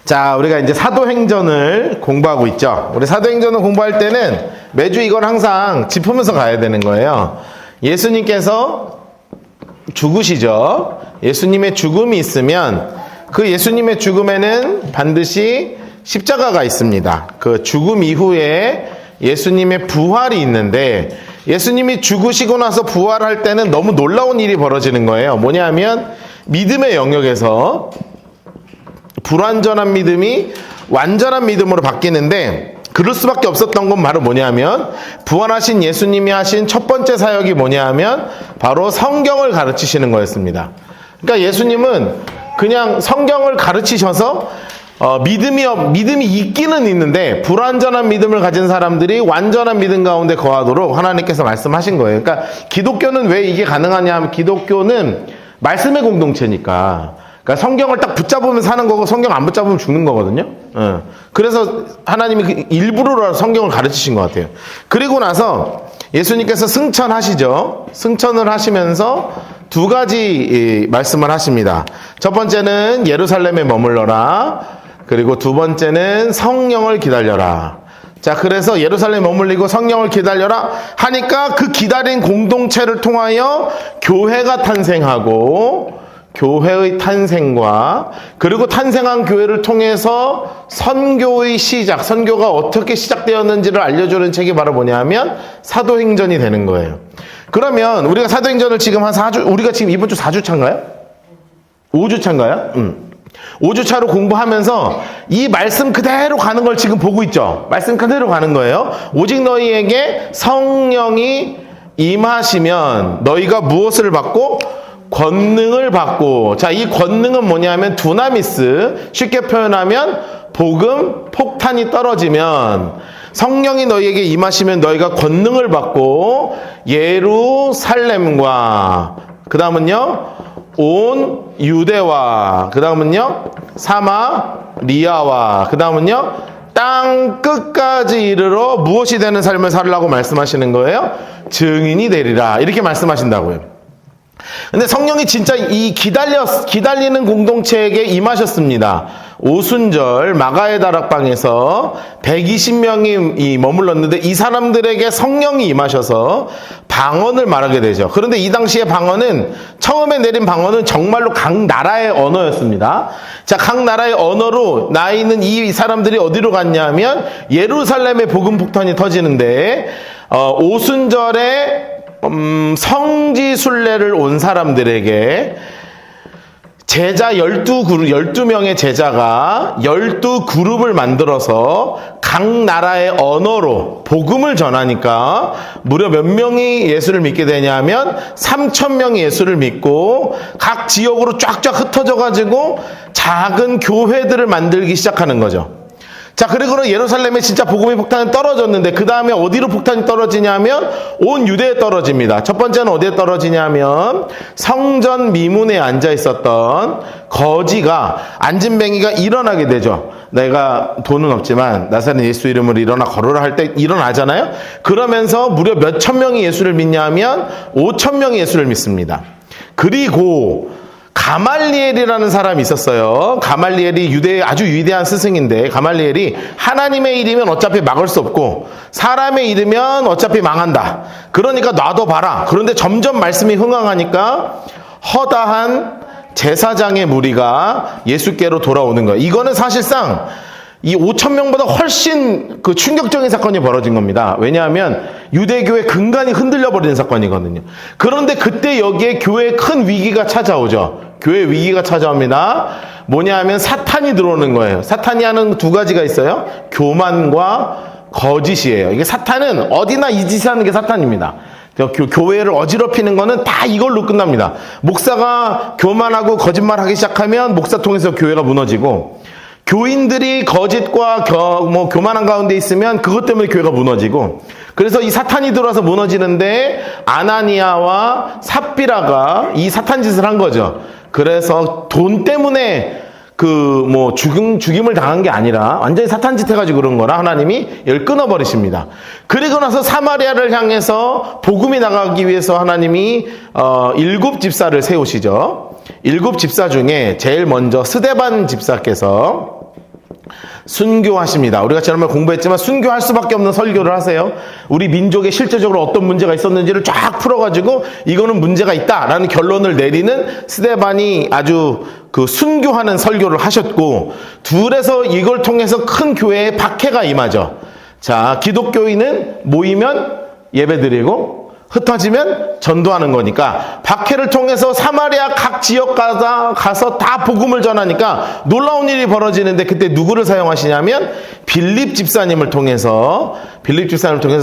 자, 우리가 이제 사도행전을 공부하고 있죠. 우리 사도행전을 공부할 때는 매주 이걸 항상 짚으면서 가야 되는 거예요. 예수님께서 죽으시죠. 예수님의 죽음이 있으면 그 예수님의 죽음에는 반드시 십자가가 있습니다. 그 죽음 이후에 예수님의 부활이 있는데, 예수님이 죽으시고 나서 부활할 때는 너무 놀라운 일이 벌어지는 거예요. 뭐냐 하면 믿음의 영역에서 불완전한 믿음이 완전한 믿음으로 바뀌는데, 그럴 수밖에 없었던 건 바로 뭐냐 하면 부활하신 예수님이 하신 첫 번째 사역이 뭐냐 하면 바로 성경을 가르치시는 거였습니다. 그러니까 예수님은 그냥 성경을 가르치셔서 믿음이 있기는 있는데 불완전한 믿음을 가진 사람들이 완전한 믿음 가운데 거하도록 하나님께서 말씀하신 거예요. 그러니까 기독교는 왜 이게 가능하냐 하면 기독교는 말씀의 공동체니까. 그러니까 성경을 딱 붙잡으면서 사는 거고 성경 안 붙잡으면 죽는 거거든요. 그래서 하나님이 일부러 성경을 가르치신 것 같아요. 그리고 나서 예수님께서 승천하시죠. 승천을 하시면서 두 가지 말씀을 하십니다. 첫 번째는 예루살렘에 머물러라. 그리고 두 번째는 성령을 기다려라. 자, 그래서 예루살렘에 머물리고 성령을 기다려라 하니까 그 기다린 공동체를 통하여 교회가 탄생하고, 교회의 탄생과 그리고 탄생한 교회를 통해서 선교의 시작, 선교가 어떻게 시작되었는지를 알려주는 책이 바로 뭐냐면 사도행전이 되는 거예요. 그러면 우리가 사도행전을 지금 한 4주, 우리가 지금 이번 주 4주차인가요? 5주차인가요? 5주차로 공부하면서 이 말씀 그대로 가는 걸 지금 보고 있죠. 말씀 그대로 가는 거예요. 오직 너희에게 성령이 임하시면 너희가 무엇을 받고? 권능을 받고. 자, 이 권능은 뭐냐면 두나미스, 쉽게 표현하면 복음 폭탄이 떨어지면 성령이 너희에게 임하시면 너희가 권능을 받고 예루살렘과 그 다음은요 온 유대와 그 다음은요 사마리아와 그 다음은요 땅 끝까지 이르러 무엇이 되는 삶을 살라고 말씀하시는 거예요? 증인이 되리라, 이렇게 말씀하신다고요. 근데 성령이 진짜 이 기다리는 공동체에게 임하셨습니다. 오순절 마가의 다락방에서 120명이 머물렀는데 이 사람들에게 성령이 임하셔서 방언을 말하게 되죠. 그런데 이 당시의 방언은, 처음에 내린 방언은 정말로 각 나라의 언어였습니다. 자, 각 나라의 언어로 나 있는 이 사람들이 어디로 갔냐면 예루살렘의 복음 폭탄이 터지는데, 오순절에 성지순례를 온 사람들에게 제자 12명의 제자가 12그룹을 만들어서 각 나라의 언어로 복음을 전하니까 무려 몇 명이 예수를 믿게 되냐면 3,000명이 예수를 믿고 각 지역으로 쫙쫙 흩어져 가지고 작은 교회들을 만들기 시작하는 거죠. 자, 그리고 예루살렘에 진짜 복음의 폭탄이 떨어졌는데 그 다음에 어디로 폭탄이 떨어지냐면 온 유대에 떨어집니다. 첫 번째는 어디에 떨어지냐면 성전 미문에 앉아 있었던 거지가, 앉은뱅이가 일어나게 되죠. 내가 돈은 없지만 나사렛 예수 이름으로 일어나 걸으라 할 때 일어나잖아요. 그러면서 무려 몇 천 명이 예수를 믿냐면 5,000명이 예수를 믿습니다. 그리고 가말리엘이라는 사람이 있었어요. 가말리엘이 유대의 아주 위대한 스승인데, 가말리엘이 하나님의 일이면 어차피 막을 수 없고 사람의 일이면 어차피 망한다. 그러니까 놔둬봐라. 그런데 점점 말씀이 흥황하니까 허다한 제사장의 무리가 예수께로 돌아오는 거예요. 이거는 사실상 이 5,000명보다 훨씬 그 충격적인 사건이 벌어진 겁니다. 왜냐하면 유대교의 근간이 흔들려 버리는 사건이거든요. 그런데 그때 여기에 교회에 큰 위기가 찾아오죠. 교회 위기가 찾아옵니다. 뭐냐 하면 사탄이 들어오는 거예요. 사탄이 하는 두 가지가 있어요. 교만과 거짓이에요. 이게 사탄은 어디나 이 짓을 하는 게 사탄입니다. 교회를 어지럽히는 거는 다 이걸로 끝납니다. 목사가 교만하고 거짓말하기 시작하면 목사 통해서 교회가 무너지고, 교인들이 거짓과 교만한 가운데 있으면 그것 때문에 교회가 무너지고, 그래서 이 사탄이 들어와서 무너지는데 아나니아와 삽비라가 이 사탄 짓을 한 거죠. 그래서 돈 때문에 죽임을 당한 게 아니라 완전히 사탄 짓 해가지고 그런 거라 하나님이 열 끊어버리십니다. 그리고 나서 사마리아를 향해서 복음이 나가기 위해서 하나님이 7 집사를 세우시죠. 7 집사 중에 제일 먼저 스데반 집사께서 순교하십니다. 우리가 지난번에 공부했지만 순교할 수밖에 없는 설교를 하세요. 우리 민족에 실제적으로 어떤 문제가 있었는지를 쫙 풀어가지고 이거는 문제가 있다라는 결론을 내리는 스데반이 아주 그 순교하는 설교를 하셨고, 둘에서 이걸 통해서 큰 교회에 박해가 임하죠. 자, 기독교인은 모이면 예배드리고 흩어지면 전도하는 거니까 박해를 통해서 사마리아 각 지역 가서 다 복음을 전하니까 놀라운 일이 벌어지는데, 그때 누구를 사용하시냐면 빌립 집사님을 통해서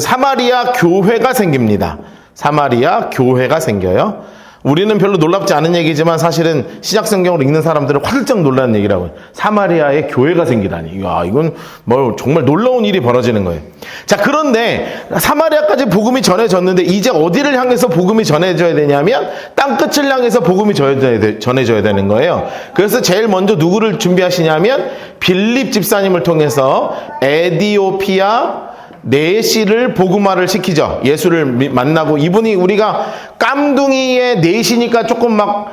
사마리아 교회가 생깁니다. 사마리아 교회가 생겨요. 우리는 별로 놀랍지 않은 얘기지만 사실은 시작 성경을 읽는 사람들은 화들짝 놀라는 얘기라고요. 사마리아에 교회가 생기다니. 야, 이건 뭐 정말 놀라운 일이 벌어지는 거예요. 자, 그런데 사마리아까지 복음이 전해졌는데 이제 어디를 향해서 복음이 전해져야 되냐면 땅끝을 향해서 복음이 전해져야 되는 거예요. 그래서 제일 먼저 누구를 준비하시냐면 빌립 집사님을 통해서 에디오피아 내시를 복음화를 시키죠. 예수를 만나고, 이분이 우리가 깜둥이의 내시니까 조금 막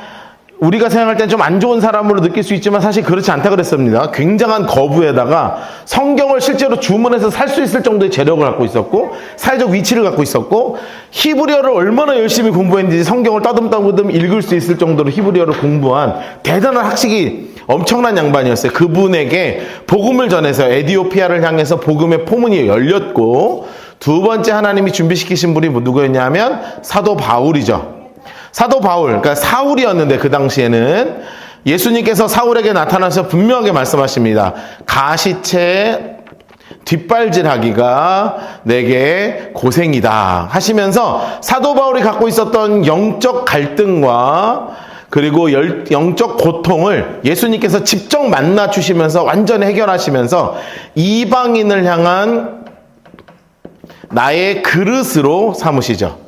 우리가 생각할 땐 좀 안 좋은 사람으로 느낄 수 있지만 사실 그렇지 않다 그랬습니다. 굉장한 거부에다가 성경을 실제로 주문해서 살 수 있을 정도의 재력을 갖고 있었고, 사회적 위치를 갖고 있었고, 히브리어를 얼마나 열심히 공부했는지 성경을 따듬따듬 읽을 수 있을 정도로 히브리어를 공부한 대단한 학식이 엄청난 양반이었어요. 그분에게 복음을 전해서 에디오피아를 향해서 복음의 포문이 열렸고, 두 번째 하나님이 준비시키신 분이 누구였냐면 사도 바울이죠. 사도 바울, 그러니까 사울이었는데 그 당시에는 예수님께서 사울에게 나타나서 분명하게 말씀하십니다. 가시체 뒷발질하기가 내게 고생이다 하시면서 사도 바울이 갖고 있었던 영적 갈등과 그리고 영적 고통을 예수님께서 직접 만나 주시면서 완전히 해결하시면서 이방인을 향한 나의 그릇으로 삼으시죠.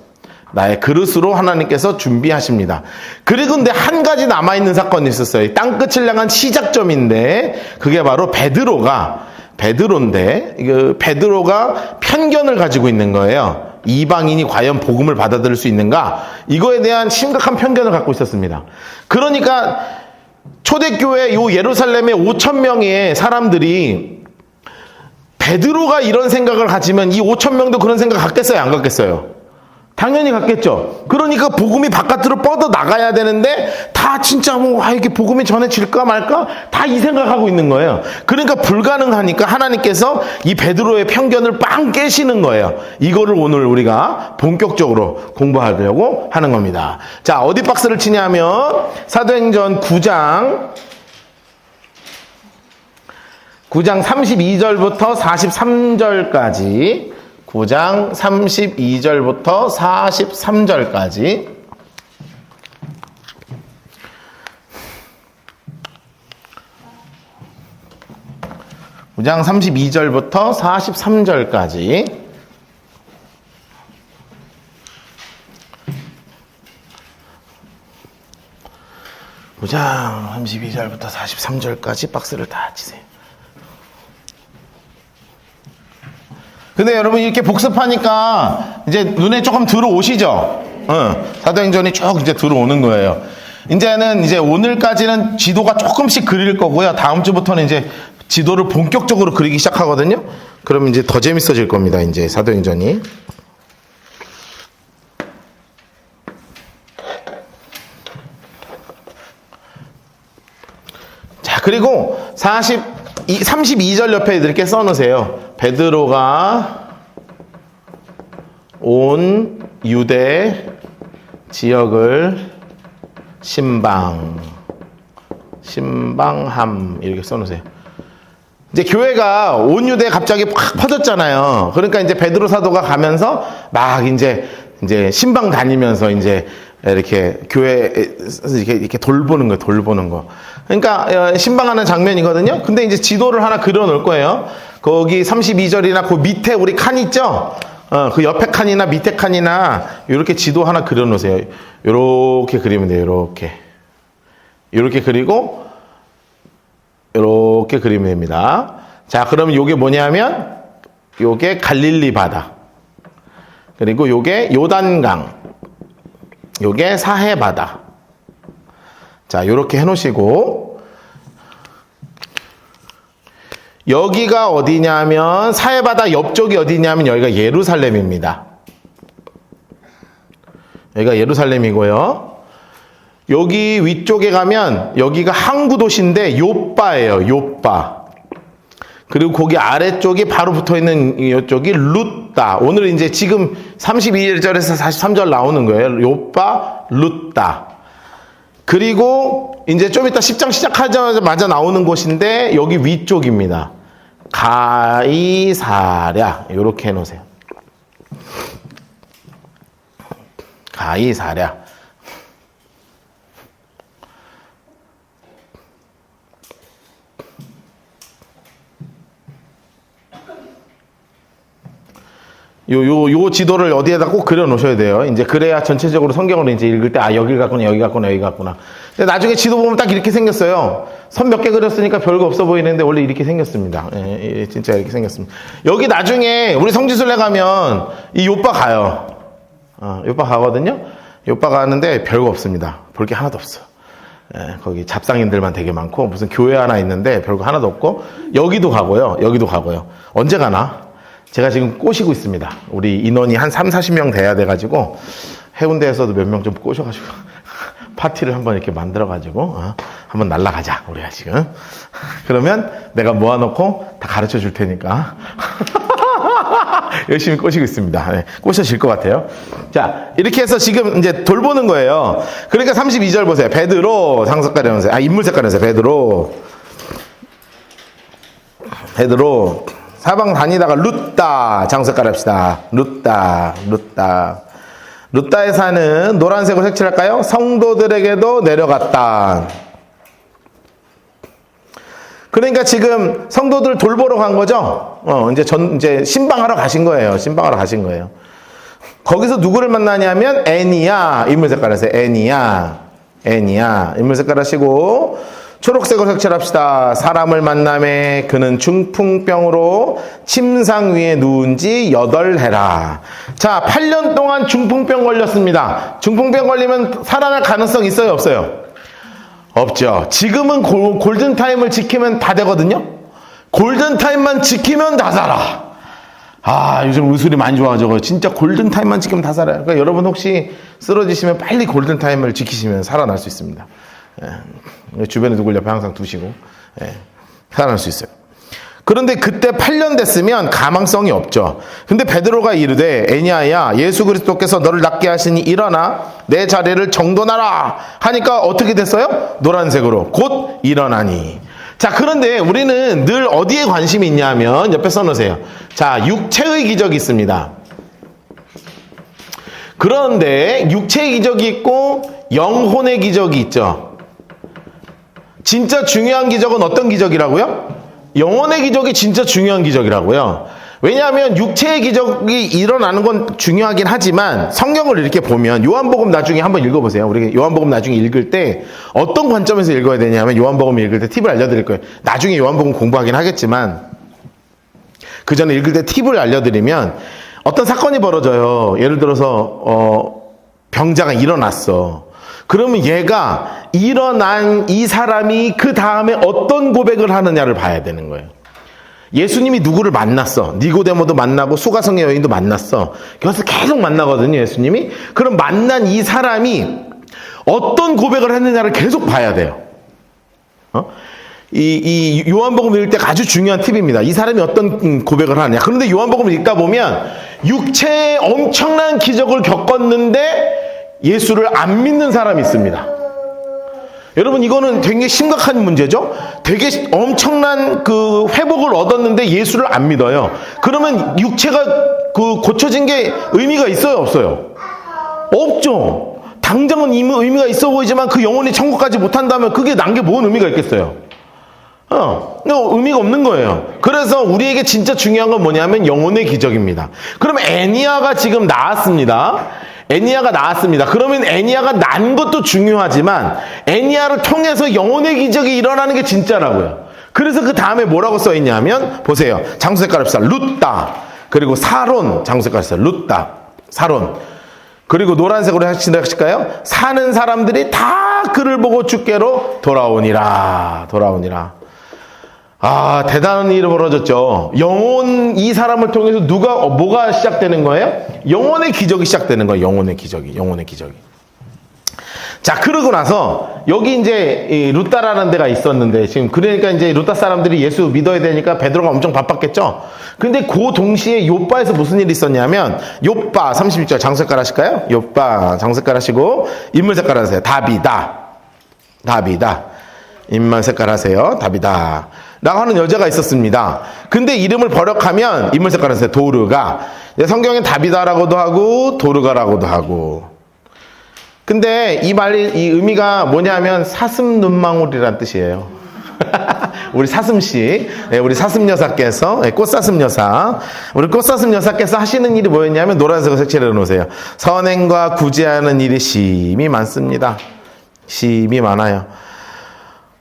나의 그릇으로 하나님께서 준비하십니다. 그리고 근데 한 가지 남아있는 사건이 있었어요. 땅끝을 향한 시작점인데, 그게 바로 베드로인데, 베드로가 편견을 가지고 있는 거예요. 이방인이 과연 복음을 받아들일 수 있는가? 이거에 대한 심각한 편견을 갖고 있었습니다. 그러니까 초대교회 요 예루살렘에 5,000명의 사람들이 베드로가 이런 생각을 가지면 이 5,000명도 그런 생각 갖겠어요? 안 갖겠어요? 당연히 갖겠죠. 그러니까 복음이 바깥으로 뻗어 나가야 되는데 다 진짜 이렇게 복음이 전해질까 말까 다 이 생각하고 있는 거예요. 그러니까 불가능하니까 하나님께서 이 베드로의 편견을 빵 깨시는 거예요. 이거를 오늘 우리가 본격적으로 공부하려고 하는 겁니다. 자, 어디 박스를 치냐면 사도행전 9장 32절부터 43절까지 9장 32절부터 43절까지 (9장 32절부터 43절까지) (9장 32절부터 43절까지) 박스를 다 치세요. 근데 여러분 이렇게 복습하니까 이제 눈에 조금 들어오시죠? 사도행전이 쭉 이제 들어오는 거예요. 이제는 오늘까지는 지도가 조금씩 그릴 거고요. 다음 주부터는 이제 지도를 본격적으로 그리기 시작하거든요. 그러면 이제 더 재밌어질 겁니다. 이제 사도행전이. 자, 그리고 32절 옆에 이렇게 써놓으세요. 베드로가 온 유대 지역을 신방함 이렇게 써놓으세요. 이제 교회가 온 유대에 갑자기 팍 퍼졌잖아요. 그러니까 이제 베드로 사도가 가면서 막 이제 신방 다니면서 이제 이렇게 교회 이렇게 돌보는 거. 그러니까 신방하는 장면이거든요. 근데 이제 지도를 하나 그려 놓을 거예요. 거기 32절이나 그 밑에 우리 칸 있죠? 그 옆에 칸이나 밑에 칸이나 이렇게 지도 하나 그려 놓으세요. 이렇게 그리면 돼요. 이렇게 그리고 이렇게 그리면 됩니다. 자, 그러면 요게 뭐냐면 요게 갈릴리 바다. 그리고 요게 요단강. 요게 사해 바다. 자, 요렇게 해 놓으시고 여기가 어디냐면 사해바다 옆쪽이 어디냐면 여기가 예루살렘입니다. 여기가 예루살렘이고요. 여기 위쪽에 가면 여기가 항구 도시인데 요빠예요. 요빠. 그리고 거기 아래쪽이 바로 붙어있는 이쪽이 룻다. 오늘 이제 지금 32절에서 43절 나오는 거예요. 요빠, 룻다. 그리고 이제 좀 이따 10장 시작하자마자 나오는 곳인데 여기 위쪽입니다. 가이사랴. 이렇게 해놓으세요. 가이사랴. 요 지도를 어디에다 꼭 그려 놓으셔야 돼요. 이제 그래야 전체적으로 성경을 이제 읽을 때, 아, 여길 갔구나, 여기 갔구나, 여기 갔구나. 근데 나중에 지도 보면 딱 이렇게 생겼어요. 선 몇 개 그렸으니까 별거 없어 보이는데 원래 이렇게 생겼습니다. 예, 진짜 이렇게 생겼습니다. 여기 나중에 우리 성지순례 가면 이 요빠 가요. 요빠 가거든요. 요빠 가는데 별거 없습니다. 볼 게 하나도 없어. 예, 거기 잡상인들만 되게 많고 무슨 교회 하나 있는데 별거 하나도 없고 여기도 가고요. 여기도 가고요. 언제 가나? 제가 지금 꼬시고 있습니다. 우리 인원이 한 30-40명 돼야 돼가지고 해운대에서도 몇 명 좀 꼬셔가지고 파티를 한번 이렇게 만들어가지고 한번 날라가자 우리가 지금. 그러면 내가 모아놓고 다 가르쳐 줄 테니까 열심히 꼬시고 있습니다. 네, 꼬셔질 것 같아요. 자, 이렇게 해서 지금 이제 돌보는 거예요. 그러니까 32절 보세요. 베드로 장색깔이 하면서 인물 색깔이 하면서 베드로 사방 다니다가 룻다 장색깔 합시다. 룻다에 사는 노란색으로 색칠할까요? 성도들에게도 내려갔다. 그러니까 지금 성도들 돌보러 간 거죠? 이제 신방하러 가신 거예요. 거기서 누구를 만나냐면 애니야. 인물 색깔 하세요. 애니야. 인물 색깔 하시고 초록색으로 색칠합시다. 사람을 만남에 그는 중풍병으로 침상 위에 누운 지 8해라. 자, 8년 동안 중풍병 걸렸습니다. 중풍병 걸리면 살아날 가능성 있어요, 없어요? 없죠. 지금은 골든타임을 지키면 다 되거든요. 골든타임만 지키면 다 살아. 요즘 의술이 많이 좋아져서 진짜 골든타임만 지키면 다 살아요. 그러니까 여러분 혹시 쓰러지시면 빨리 골든타임을 지키시면 살아날 수 있습니다. 주변에 누굴 옆에 항상 두시고 살아날 수 있어요. 그런데 그때 8년 됐으면 가망성이 없죠. 근데 베드로가 이르되 애니야야 예수 그리스도께서 너를 낫게 하시니 일어나 내 자리를 정돈하라 하니까 어떻게 됐어요? 노란색으로 곧 일어나니. 자, 그런데 우리는 늘 어디에 관심이 있냐면 옆에 써놓으세요. 자, 육체의 기적이 있습니다. 그런데 육체의 기적이 있고 영혼의 기적이 있죠. 진짜 중요한 기적은 어떤 기적이라고요? 영혼의 기적이 진짜 중요한 기적이라고요. 왜냐하면 육체의 기적이 일어나는 건 중요하긴 하지만 성경을 이렇게 보면 요한복음 나중에 한번 읽어보세요. 우리 요한복음 나중에 읽을 때 어떤 관점에서 읽어야 되냐면 요한복음 읽을 때 팁을 알려드릴 거예요. 나중에 요한복음 공부하긴 하겠지만 그 전에 읽을 때 팁을 알려드리면 어떤 사건이 벌어져요. 예를 들어서 병자가 일어났어. 그러면 얘가 일어난 이 사람이 그 다음에 어떤 고백을 하느냐를 봐야 되는 거예요. 예수님이 누구를 만났어. 니고데모도 만나고 수가성의 여인도 만났어. 여기서 계속 만나거든요, 예수님이. 그럼 만난 이 사람이 어떤 고백을 했느냐를 계속 봐야 돼요. 이 요한복음 읽을 때 아주 중요한 팁입니다. 이 사람이 어떤 고백을 하느냐. 그런데 요한복음을 읽다 보면 육체에 엄청난 기적을 겪었는데 예수를 안 믿는 사람이 있습니다. 여러분, 이거는 되게 심각한 문제죠? 되게 엄청난 그 회복을 얻었는데 예수를 안 믿어요. 그러면 육체가 고쳐진 게 의미가 있어요, 없어요? 없죠. 당장은 의미가 있어 보이지만 그 영혼이 천국 가지 못한다면 그게 난 게 뭔 의미가 있겠어요? 의미가 없는 거예요. 그래서 우리에게 진짜 중요한 건 뭐냐면 영혼의 기적입니다. 그럼 애니야가 지금 나았습니다. 그러면 애니야가 난 것도 중요하지만 애니야를 통해서 영혼의 기적이 일어나는 게 진짜라고요. 그래서 그 다음에 뭐라고 써있냐면 보세요. 장수 색깔 합시다. 룻다. 그리고 사론. 장수 색깔 합시다. 룻다. 사론. 그리고 노란색으로 하실까요? 사는 사람들이 다 그를 보고 주께로 돌아오니라. 아, 대단한 일이 벌어졌죠. 이 사람을 통해서 뭐가 시작되는 거예요? 영혼의 기적이 시작되는 거예요. 영혼의 기적이. 자, 그러고 나서, 여기 이제, 이 루따라는 데가 있었는데, 지금, 그러니까 이제 루따 사람들이 예수 믿어야 되니까 베드로가 엄청 바빴겠죠? 근데 그 동시에 욥바에서 무슨 일이 있었냐면, 욥바 31절 장색깔 하실까요? 욥바 장색깔 하시고, 인물 색깔 하세요. 다비다. 인물 색깔 하세요. 다비다. 라고 하는 여자가 있었습니다. 근데 이름을 번역하면, 인물 색깔 하세요. 도르가. 성경엔 다비다라고도 하고, 도르가라고도 하고. 근데 이 의미가 뭐냐면 사슴 눈망울이란 뜻이에요. 우리 사슴씨, 우리 사슴 여사께서, 꽃사슴 여사, 우리 꽃사슴 여사께서 하시는 일이 뭐였냐면 노란색으로 색칠해 놓으세요. 선행과 구제하는 일이 심이 많습니다. 심이 많아요.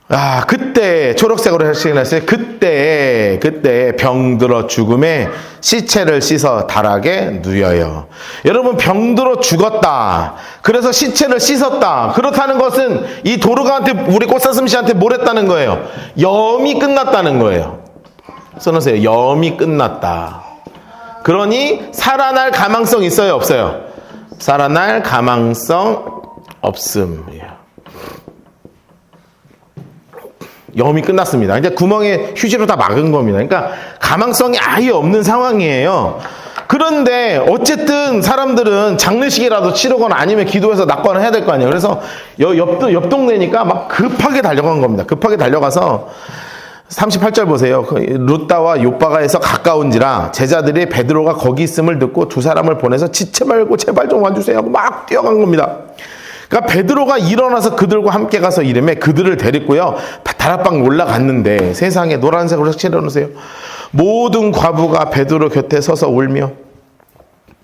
아, 그때 초록색으로 색칠했어요. 그때 병들어 죽음에 시체를 씻어 달하게 누여요. 여러분, 병들어 죽었다. 그래서 시체를 씻었다. 그렇다는 것은 이 도르가한테, 우리 꽃사슴 씨한테 뭘 했다는 거예요? 염이 끝났다는 거예요. 써놓으세요. 염이 끝났다. 그러니 살아날 가망성 있어요, 없어요? 살아날 가망성 없음. 염이 끝났습니다. 이제 구멍에 휴지로 다 막은 겁니다. 그러니까 가망성이 아예 없는 상황이에요. 그런데 어쨌든 사람들은 장례식이라도 치르거나 아니면 기도해서 낫거나 해야 될 거 아니에요. 그래서 옆 동네니까 막 급하게 달려간 겁니다. 급하게 달려가서 38절 보세요. 루따와 욥바가에서 가까운지라 제자들이 베드로가 거기 있음을 듣고 두 사람을 보내서 지체 말고 제발 좀 와주세요 하고 막 뛰어간 겁니다. 그러니까 베드로가 일어나서 그들과 함께 가서 이름에 그들을 데리고요. 다락방 올라갔는데 세상에 노란색으로 색칠해 놓으세요. 모든 과부가 베드로 곁에 서서 울며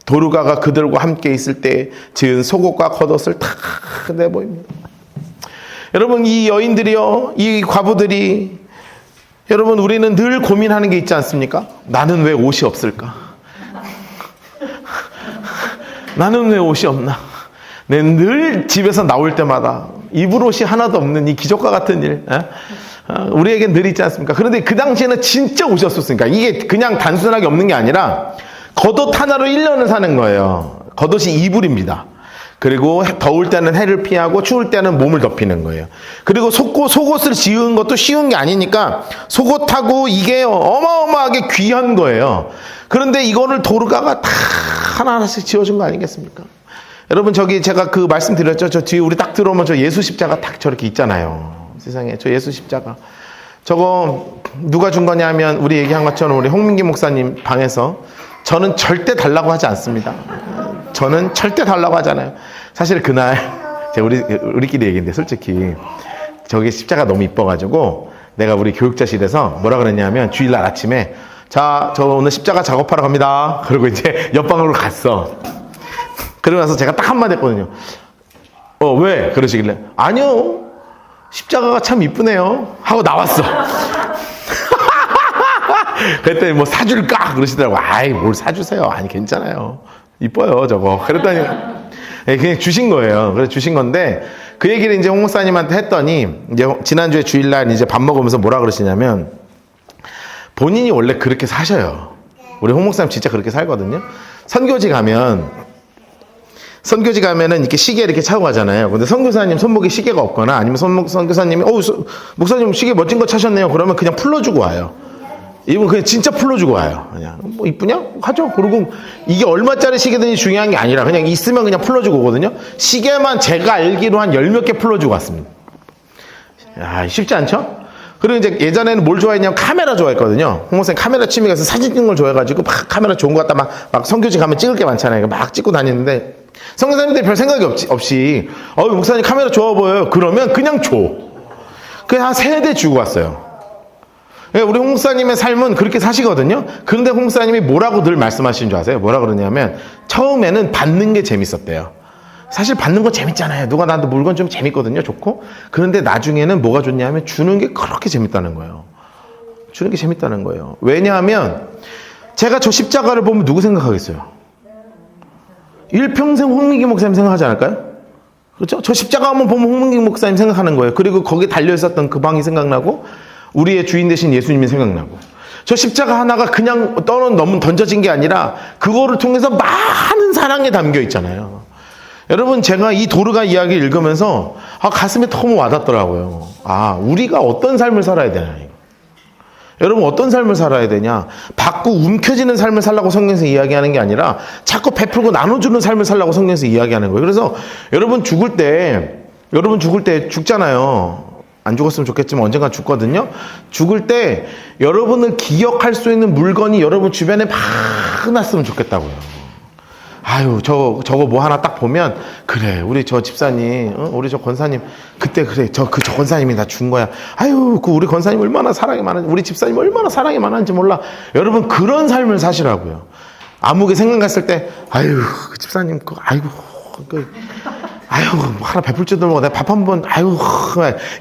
도르가가 그들과 함께 있을 때 지은 속옷과 겉옷을 다 내보입니다. 여러분, 이 여인들이요, 이 과부들이, 여러분, 우리는 늘 고민하는 게 있지 않습니까? 나는 왜 옷이 없을까? 나는 왜 옷이 없나? 늘 집에서 나올 때마다 입을 옷이 하나도 없는 이 기적과 같은 일, 우리에겐 늘 있지 않습니까? 그런데 그 당시에는 진짜 옷이 없었으니까 이게 그냥 단순하게 없는 게 아니라 겉옷 하나로 1년을 사는 거예요. 겉옷이 이불입니다. 그리고 더울 때는 해를 피하고 추울 때는 몸을 덮이는 거예요. 그리고 속옷을 지은 것도 쉬운 게 아니니까 속옷하고 이게 어마어마하게 귀한 거예요. 그런데 이거를 도르가가 다 하나하나씩 지어준 거 아니겠습니까? 여러분, 저기 제가 그 말씀드렸죠. 저 뒤에 우리 딱 들어오면 저 예수 십자가 딱 저렇게 있잖아요. 세상에 저 예수 십자가. 저거 누가 준 거냐면 우리 얘기한 것처럼 우리 홍민기 목사님 방에서 저는 절대 달라고 하지 않습니다. 저는 절대 달라고 하잖아요. 사실 그날 제가 우리끼리 얘기인데 솔직히 저기 십자가 너무 이뻐가지고 내가 우리 교육자실에서 뭐라 그랬냐면 주일날 아침에 자, 저 오늘 십자가 작업하러 갑니다. 그리고 이제 옆방으로 갔어. 그러고 나서 제가 딱 한마디 했거든요. 왜? 그러시길래 아니요, 십자가가 참 이쁘네요 하고 나왔어. 그랬더니 뭐 사줄까? 그러시더라고. 아이, 뭘 사주세요. 아니, 괜찮아요. 이뻐요, 저거. 그랬더니 그냥 주신 거예요. 그래서 주신 건데 그 얘기를 이제 홍 목사님한테 했더니 이제 지난주에 주일날 이제 밥 먹으면서 뭐라 그러시냐면 본인이 원래 그렇게 사셔요. 우리 홍 목사님 진짜 그렇게 살거든요. 선교지 가면은 이렇게 시계 이렇게 차고 가잖아요. 근데 선교사님 손목에 시계가 없거나 아니면 선교사님이 목사님 시계 멋진 거 차셨네요. 그러면 그냥 풀러주고 와요. 이분 그냥 진짜 풀러주고 와요. 그냥 뭐 이쁘냐? 하죠. 그리고 이게 얼마짜리 시계든지 중요한 게 아니라 그냥 있으면 그냥 풀러주고 오거든요. 시계만 제가 알기로 한 10몇 개 풀러주고 왔습니다. 야, 쉽지 않죠? 그리고 이제 예전에는 뭘 좋아했냐면 카메라 좋아했거든요. 홍 목사님 카메라 취미가 있어서 사진 찍는 걸 좋아해가지고 막 카메라 좋은 거 갖다 막 선교지 가면 찍을 게 많잖아요. 막 찍고 다니는데 선교사님들이 별 생각이 없이 목사님 카메라 좋아 보여요. 그러면 그냥 줘. 그냥 한 3대 주고 왔어요. 우리 홍 목사님의 삶은 그렇게 사시거든요. 그런데 홍 목사님이 뭐라고 늘 말씀하시는 줄 아세요? 뭐라 그러냐면 처음에는 받는 게 재밌었대요. 사실 받는 건 재밌잖아요. 누가 나한테 물건 좀 재밌거든요. 좋고. 그런데 나중에는 뭐가 좋냐면 주는 게 그렇게 재밌다는 거예요. 주는 게 재밌다는 거예요. 왜냐하면 제가 저 십자가를 보면 누구 생각하겠어요? 일평생 홍민기 목사님 생각하지 않을까요? 그렇죠? 저 십자가 한번 보면 홍민기 목사님 생각하는 거예요. 그리고 거기에 달려있었던 그 방이 생각나고 우리의 주인 되신 예수님이 생각나고, 저 십자가 하나가 그냥 너무 던져진 게 아니라 그거를 통해서 많은 사랑이 담겨 있잖아요. 여러분, 제가 이 도르가 이야기 읽으면서 가슴에 너무 와닿더라고요. 우리가 어떤 삶을 살아야 되나. 여러분, 어떤 삶을 살아야 되냐? 받고 움켜쥐는 삶을 살라고 성경에서 이야기하는 게 아니라 자꾸 베풀고 나눠주는 삶을 살라고 성경에서 이야기하는 거예요. 그래서 여러분 죽을 때 죽잖아요. 안 죽었으면 좋겠지만 언젠가 죽거든요. 죽을 때 여러분을 기억할 수 있는 물건이 여러분 주변에 많았으면 좋겠다고요. 저거 뭐 하나 딱 보면, 그래, 우리 저 집사님, 우리 저 권사님, 그때 그래, 저 권사님이 나 준 거야. 우리 권사님 얼마나 사랑이 많은지, 우리 집사님 얼마나 사랑이 많은지 몰라. 여러분, 그런 삶을 사시라고요. 아무게 생각났을 때, 그 집사님, 하나 베풀 줄도 모르고 내가 밥 한 번,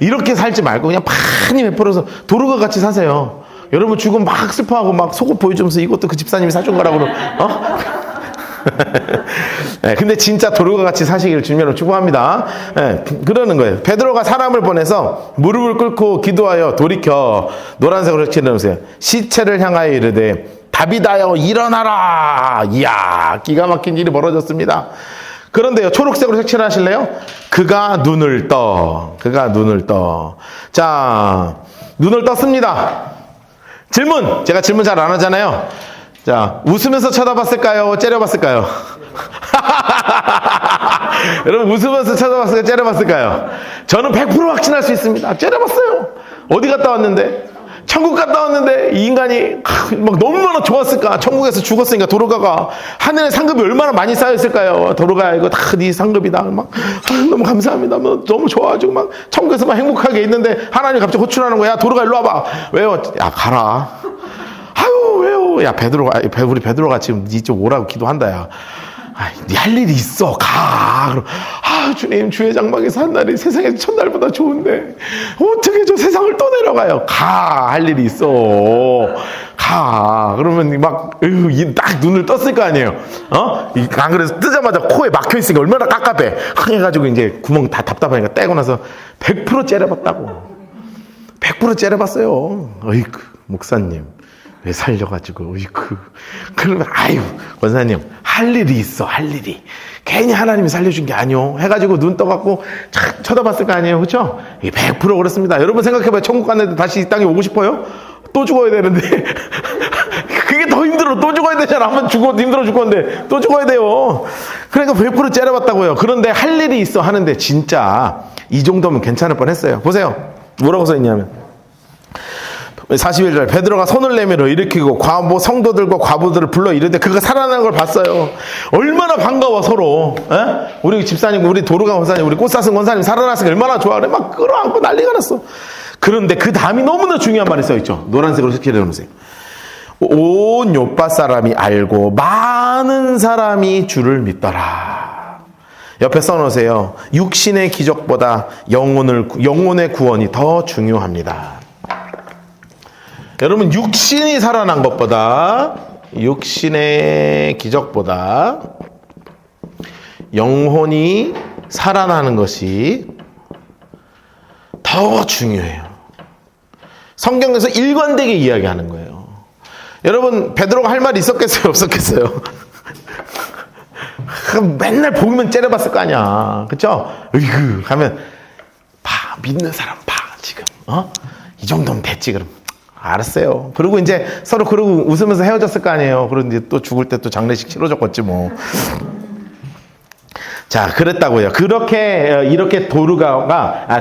이렇게 살지 말고 그냥 많이 베풀어서 도르가 같이 사세요. 여러분 죽으면 막 슬퍼하고 막 속옷 보여주면서 이것도 그 집사님이 사준 거라고, 네, 근데 진짜 도르가 같이 사시기를 주님으로 축복합니다. 네, 그러는 거예요. 베드로가 사람을 보내서 무릎을 꿇고 기도하여 돌이켜 노란색으로 칠해놓으세요. 시체를 향하여 이르되 다비다여 일어나라. 이야, 기가 막힌 일이 벌어졌습니다. 그런데요, 초록색으로 색칠을 하실래요? 그가 눈을 떠. 자, 눈을 떴습니다. 질문! 제가 질문 잘 안 하잖아요. 자, 웃으면서 쳐다봤을까요? 째려봤을까요? 여러분, 웃으면서 쳐다봤을까요? 째려봤을까요? 저는 100% 확신할 수 있습니다. 째려봤어요. 어디 갔다 왔는데? 천국 갔다 왔는데 이 인간이 막 너무나 좋았을까. 천국에서 죽었으니까 도르가가 하늘에 상급이 얼마나 많이 쌓였을까요. 도르가야, 이거 다 네 상급이다. 막 너무 감사합니다. 너무 좋아가지고 막 천국에서 막 행복하게 있는데 하나님 갑자기 호출하는 거야. 도르가 일로 와봐. 왜요? 야, 가라. 왜요? 야, 우리 베드로가 지금 니 좀 오라고 기도한다. 야, 니 할 일이 있어. 가. 그럼, 주님, 주의 장막에서 한 날이 세상에서 첫날보다 좋은데 어떻게 저 세상을 또 내려가요? 가. 할 일이 있어. 가. 그러면 막 딱 눈을 떴을 거 아니에요. 안 그래서 뜨자마자 코에 막혀 있으니까 얼마나 깝깝해. 해가지고 이제 구멍 다 답답하니까 떼고 나서 100% 째려봤다고. 100% 째려봤어요. 어이구, 목사님. 왜 살려가지고, 그러면, 권사님, 할 일이 있어, 할 일이. 괜히 하나님이 살려준 게 아니오. 해가지고 눈 떠갖고, 착 쳐다봤을 거 아니에요. 그쵸? 100% 그렇습니다. 여러분 생각해봐요. 천국 갔는데 다시 이 땅에 오고 싶어요? 또 죽어야 되는데. 그게 더 힘들어. 또 죽어야 되잖아. 한번 죽어도 힘들어 죽었는데. 또 죽어야 돼요. 그러니까 100% 째려봤다고요. 그런데 할 일이 있어 하는데, 진짜, 이 정도면 괜찮을 뻔 했어요. 보세요. 뭐라고 써있냐면. 41절, 베드로가 손을 내밀어 일으키고 성도들과 과부들을 불러 이르되 그가 살아나는 걸 봤어요. 얼마나 반가워 서로. 우리 집사님, 우리 도르가 권사님, 우리 꽃사슴 권사님 살아났으니까 얼마나 좋아. 그래 막 끌어안고 난리가 났어. 그런데 그 다음이 너무나 중요한 말이 써있죠. 노란색으로 색칠해 놓으세요. 온 요파 사람이 알고 많은 사람이 주를 믿더라. 옆에 써놓으세요. 육신의 기적보다 영혼의 구원이 더 중요합니다. 여러분, 육신이 살아난 것보다, 육신의 기적보다 영혼이 살아나는 것이 더 중요해요. 성경에서 일관되게 이야기하는 거예요. 여러분, 베드로가 할 말이 있었겠어요? 없었겠어요? 맨날 보면 째려봤을 거 아니야. 그쵸? 으이그 하면 믿는 사람 지금 이 정도면 됐지. 그럼 알았어요. 그리고 이제 서로 그러고 웃으면서 헤어졌을 거 아니에요. 그리고 이제 또 죽을 때 또 장례식 치러졌겠지 뭐. 자, 그랬다고요. 이렇게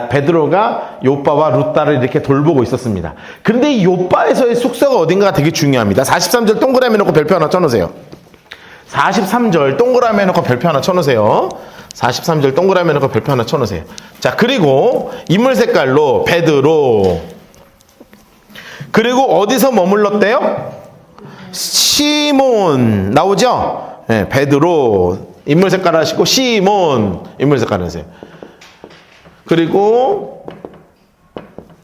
베드로가 요빠와 루다를 이렇게 돌보고 있었습니다. 그런데 이 요빠에서의 숙소가 어딘가가 되게 중요합니다. 43절 동그라미 해놓고 별표 하나 쳐놓으세요. 43절 동그라미 해놓고 별표 하나 쳐놓으세요. 43절 동그라미 해놓고 별표 하나 쳐놓으세요. 자, 그리고 인물 색깔로 베드로, 그리고 어디서 머물렀대요? 시몬 나오죠? 네, 베드로 인물 색깔 하시고 시몬 인물 색깔 하세요. 그리고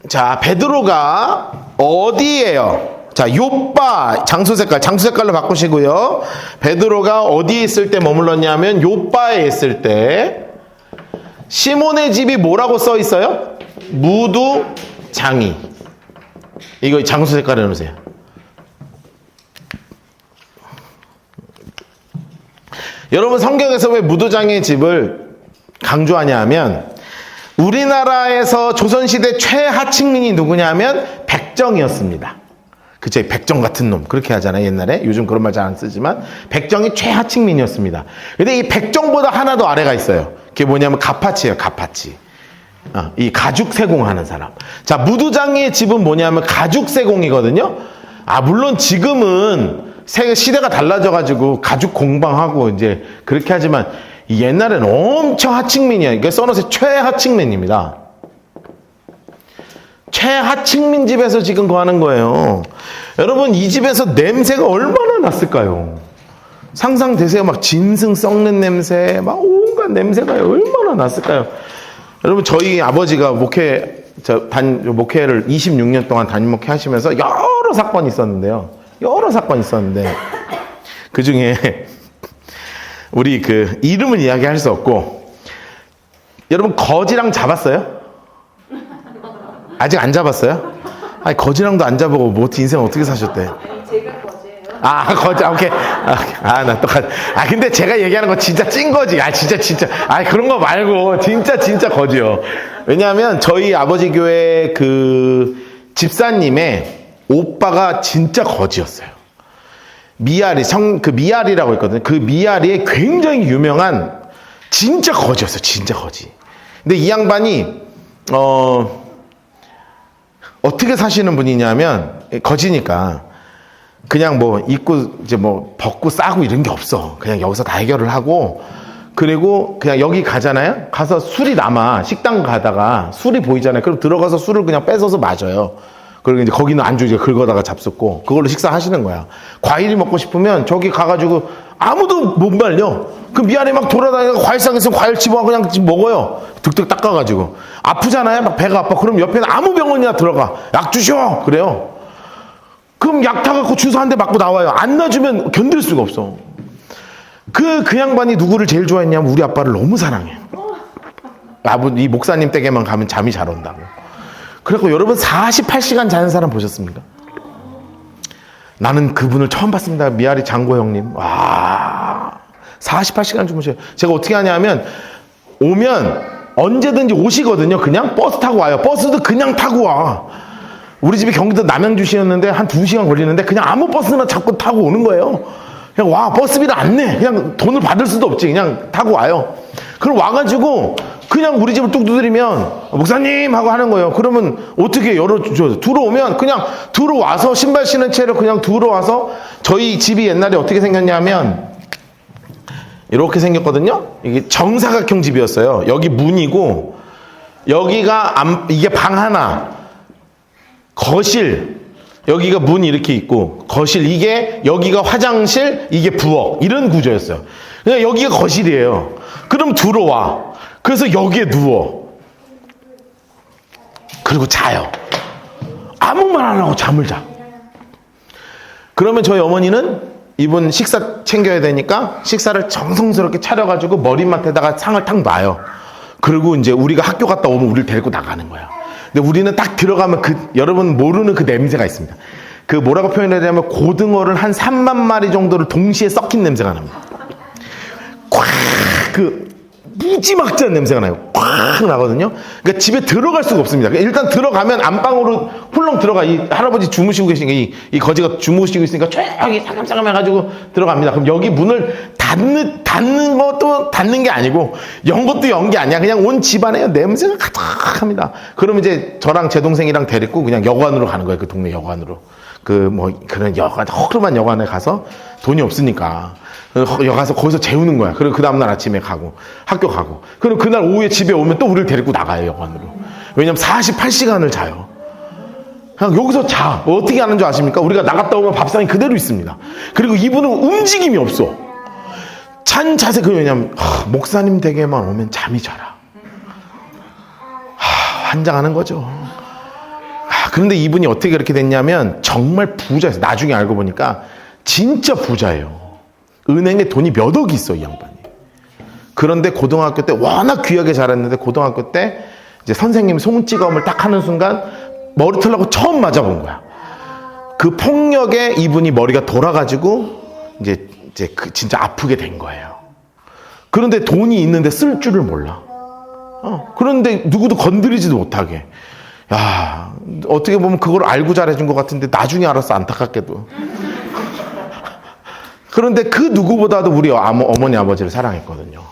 자, 베드로가 어디에요? 자, 요빠 장수 색깔로 바꾸시고요. 베드로가 어디에 있을 때 머물렀냐면 요빠에 있을 때 시몬의 집이 뭐라고 써 있어요? 무두장이. 이거 장수 색깔 해놓으세요. 여러분 성경에서 왜 무도장의 집을 강조하냐 하면 우리나라에서 조선시대 최하층민이 누구냐 하면 백정이었습니다. 그쵸? 백정 같은 놈 그렇게 하잖아요 옛날에. 요즘 그런 말 잘 안 쓰지만 백정이 최하층민이었습니다. 근데 이 백정보다 하나 더 아래가 있어요. 그게 뭐냐면 가파치예요. 가파치. 이 가죽 세공하는 사람. 자, 무도장의 집은 뭐냐면 가죽 세공이거든요. 물론 지금은 시대가 달라져가지고 가죽 공방하고 이제 그렇게 하지만 옛날에는 엄청 하층민이에요. 이게 써놓으세요. 최하층민입니다. 최하층민 집에서 지금 거 하는 거예요. 여러분 이 집에서 냄새가 얼마나 났을까요? 상상되세요? 막 짐승 썩는 냄새, 막 온갖 냄새가 얼마나 났을까요? 여러분 저희 아버지가 목회를 26년 동안 담임 목회 하시면서 여러 사건이 있었는데요. 여러 사건이 있었는데 그 중에 우리 그 이름은 이야기할 수 없고 여러분 거지랑 잡았어요? 아직 안 잡았어요? 아니 거지랑도 안 잡고 뭐 인생 어떻게 사셨대? 아니 제가 거제예요. 거지 오케이. 나 똑같. 근데 제가 얘기하는 거 진짜 찐 거지. 진짜. 그런 거 말고 진짜 거지요. 왜냐하면 저희 아버지 교회 그 집사님의 오빠가 진짜 거지였어요. 미아리라고 있거든요. 그 미아리에 굉장히 유명한 진짜 거지였어요. 진짜 거지. 근데 이 양반이 어떻게 사시는 분이냐면 거지니까 그냥 뭐 입고 이제 뭐 벗고 싸고 이런 게 없어. 그냥 여기서 다 해결을 하고 그리고 그냥 여기 가잖아요. 가서 술이 남아. 식당 가다가 술이 보이잖아요. 그럼 들어가서 술을 그냥 뺏어서 마셔요. 그리고 이제 거기는 안주 이제 긁어다가 잡숫고 그걸로 식사하시는 거야. 과일이 먹고 싶으면 저기 가가지고 아무도 못 말려. 그 미안해 막 돌아다니고 과일상 있으면 과일 집어 그냥 먹어요. 득득 닦아가지고. 아프잖아요. 막 배가 아파. 그럼 옆에는 아무 병원이나 들어가. 약 주셔. 그래요. 그럼 약 타갖고 주사 한 대 맞고 나와요. 안 놔주면 견딜 수가 없어. 그 양반이 누구를 제일 좋아했냐면 우리 아빠를 너무 사랑해. 이 목사님 댁에만 가면 잠이 잘 온다고. 그래서 여러분 48시간 자는 사람 보셨습니까? 나는 그분을 처음 봤습니다. 미아리 장고 형님. 48시간 주무셔요. 제가 어떻게 하냐면 오면 언제든지 오시거든요. 그냥 버스 타고 와요. 버스도 그냥 타고 와. 우리 집이 경기도 남양주시였는데 한 2시간 걸리는데 그냥 아무 버스나 자꾸 타고 오는 거예요. 그냥 와, 버스비를 안 내. 그냥 돈을 받을 수도 없지. 그냥 타고 와요. 그럼 와가지고 그냥 우리 집을 뚝 두드리면 목사님 하고 하는 거예요. 그러면 어떻게 열어줘? 들어오면 그냥 들어와서 신발 신은 채로 그냥 들어와서 저희 집이 옛날에 어떻게 생겼냐면 이렇게 생겼거든요. 이게 정사각형 집이었어요. 여기 문이고 여기가 이게 방 하나, 거실, 여기가 문이 이렇게 있고 거실, 이게 여기가 화장실, 이게 부엌 이런 구조였어요. 그냥 여기가 거실이에요. 그럼 들어와. 그래서 여기에 누워. 그리고 자요. 아무 말 안 하고 잠을 자. 그러면 저희 어머니는 이분 식사 챙겨야 되니까 식사를 정성스럽게 차려가지고 머리맡에다가 상을 탁 놔요. 그리고 이제 우리가 학교 갔다 오면 우리를 데리고 나가는 거야. 근데 우리는 딱 들어가면 여러분 모르는 그 냄새가 있습니다. 그 뭐라고 표현해야 되냐면 고등어를 한 3만 마리 정도를 동시에 썩힌 냄새가 납니다. 무지막지한 냄새가 나요. 꽉 나거든요. 그러니까 집에 들어갈 수가 없습니다. 일단 들어가면 안방으로 훌렁 들어가. 이 할아버지 주무시고 계시니까 이 거지가 주무시고 있으니까 조용히 사감사감 해가지고 들어갑니다. 그럼 여기 문을 닫는 것도 닫는 게 아니고 연 것도 연 게 아니야. 그냥 온 집안에 냄새가 가득합니다. 그럼 이제 저랑 제 동생이랑 데리고 그냥 여관으로 가는 거예요. 그 동네 여관으로. 그런 여관, 허름한 여관에 가서 돈이 없으니까. 가서 거기서 재우는 거야. 그리고 그 다음날 아침에 가고 학교 가고. 그리고 그날 오후에 집에 오면 또 우리를 데리고 나가요. 여관으로. 왜냐면 48시간을 자요. 그냥 여기서 자. 어떻게 하는 줄 아십니까? 우리가 나갔다 오면 밥상이 그대로 있습니다. 그리고 이분은 움직임이 없어. 찬 자세. 왜냐면 목사님 댁에만 오면 잠이 자라. 환장하는 거죠. 그런데 이분이 어떻게 그렇게 됐냐면 정말 부자였어요. 나중에 알고 보니까 진짜 부자예요. 은행에 돈이 몇 억이 있어, 이 양반이. 그런데 고등학교 때 워낙 귀하게 자랐는데 고등학교 때 이제 선생님이 송찌검을 딱 하는 순간 머리털하고 처음 맞아본 거야. 그 폭력에 이분이 머리가 돌아가지고 이제 진짜 아프게 된 거예요. 그런데 돈이 있는데 쓸 줄을 몰라. 그런데 누구도 건드리지도 못하게. 야, 어떻게 보면 그걸 알고 잘해준 것 같은데 나중에 알았어, 안타깝게도. 그런데 그 누구보다도 우리 어머니 아버지를 사랑했거든요.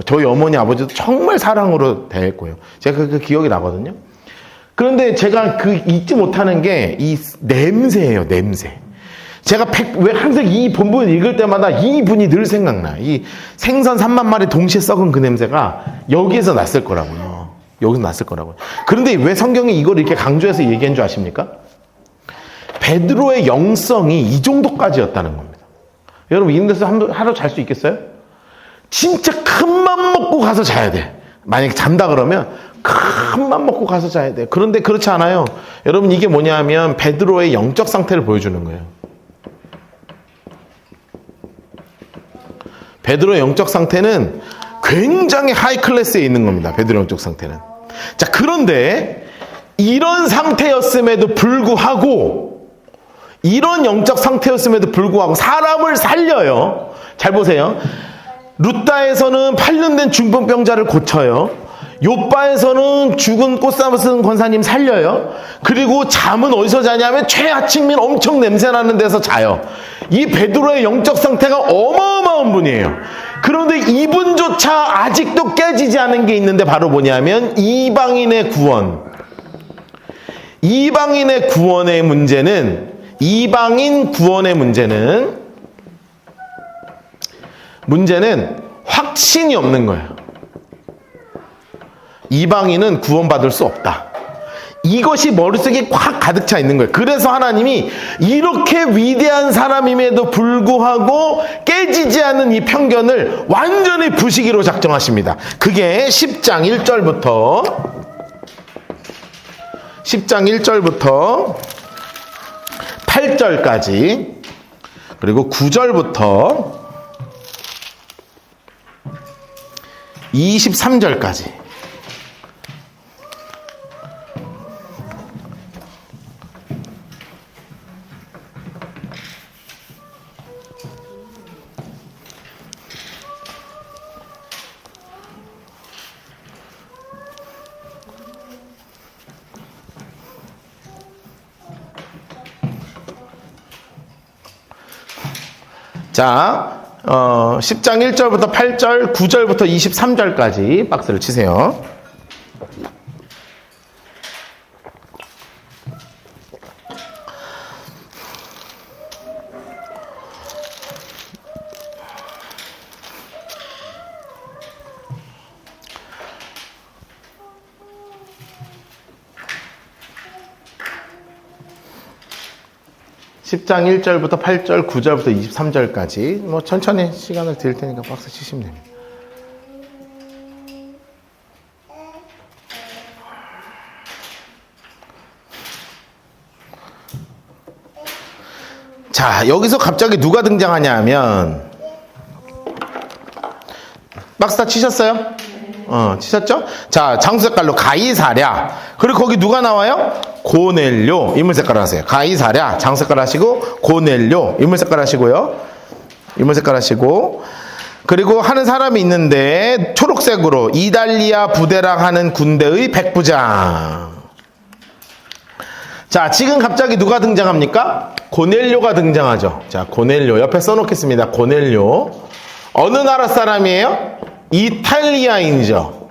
저희 어머니 아버지도 정말 사랑으로 대했고요. 제가 그 기억이 나거든요. 그런데 제가 잊지 못하는 게 이 냄새예요, 냄새. 제가 왜 항상 이 본문을 읽을 때마다 이 분이 늘 생각나. 이 생선 3만 마리 동시에 썩은 그 냄새가 여기에서 났을 거라고요. 여기서 났을 거라고요. 그런데 왜 성경이 이걸 이렇게 강조해서 얘기한 줄 아십니까? 베드로의 영성이 이 정도까지였다는 겁니다. 여러분, 이런 데서 하루 잘 수 있겠어요? 진짜 큰 맘 먹고 가서 자야 돼. 만약에 잔다 그러면 큰 맘 먹고 가서 자야 돼. 그런데 그렇지 않아요. 여러분, 이게 뭐냐 하면 베드로의 영적 상태를 보여주는 거예요. 베드로의 영적 상태는 굉장히 하이 클래스에 있는 겁니다. 베드로의 영적 상태는. 자, 그런데 이런 상태였음에도 불구하고, 이런 영적 상태였음에도 불구하고 사람을 살려요. 잘 보세요. 루다에서는 8년 된 중풍병자를 고쳐요. 요바에서는 죽은 꽃사슴 쓴 권사님 살려요. 그리고 잠은 어디서 자냐면 최하층민 엄청 냄새나는 데서 자요. 이 베드로의 영적 상태가 어마어마한 분이에요. 그런데 이분조차 아직도 깨지지 않은 게 있는데 바로 뭐냐면 이방인의 구원. 이방인 구원의 문제는 확신이 없는 거예요. 이방인은 구원받을 수 없다. 이것이 머릿속에 확 가득 차 있는 거예요. 그래서 하나님이 이렇게 위대한 사람임에도 불구하고 깨지지 않는 이 편견을 완전히 부시기로 작정하십니다. 그게 10장 1절부터 8절까지, 그리고 9절부터 23절까지. 자, 10장 1절부터 8절, 9절부터 23절까지 박스를 치세요. (10장 1절부터 8절) (9절부터 23절까지) 뭐 천천히 시간을 드릴 테니까 박스 치시면 됩니다. 자, 여기서 갑자기 누가 등장하냐 하면, 박스 다 치셨어요? 치셨죠? 자, 장수 색깔로 가이사랴. 그리고 거기 누가 나와요? 고넬료. 인물 색깔 하세요. 가이사랴 장수 색깔 하시고, 고넬료 인물 색깔 하시고요. 인물 색깔 하시고, 그리고 하는 사람이 있는데 초록색으로 이달리아 부대랑 하는 군대의 백부장. 자, 지금 갑자기 누가 등장합니까? 고넬료가 등장하죠. 자, 고넬료 옆에 써놓겠습니다. 고넬료 어느 나라 사람이에요? 이탈리아인이죠.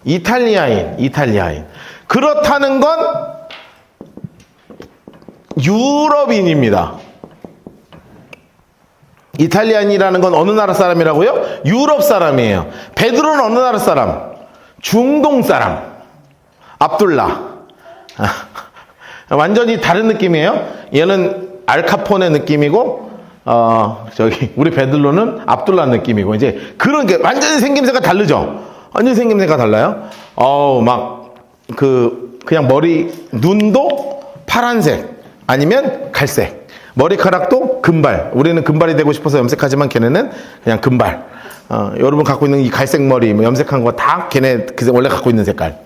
이탈리아인. 그렇다는 건 유럽인입니다. 이탈리아인이라는 건 어느 나라 사람이라고요? 유럽 사람이에요. 베드로는 어느 나라 사람? 중동 사람. 압둘라. 완전히 다른 느낌이에요. 얘는 알카포네 느낌이고, 우리 베드로는 압둘라 느낌이고, 이제 그런 게 완전히 생김새가 다르죠? 완전히 생김새가 달라요. 그냥 눈도 파란색, 아니면 갈색. 머리카락도 금발. 우리는 금발이 되고 싶어서 염색하지만 걔네는 그냥 금발. 여러분 갖고 있는 이 갈색 머리, 뭐 염색한 거 다 걔네 원래 갖고 있는 색깔.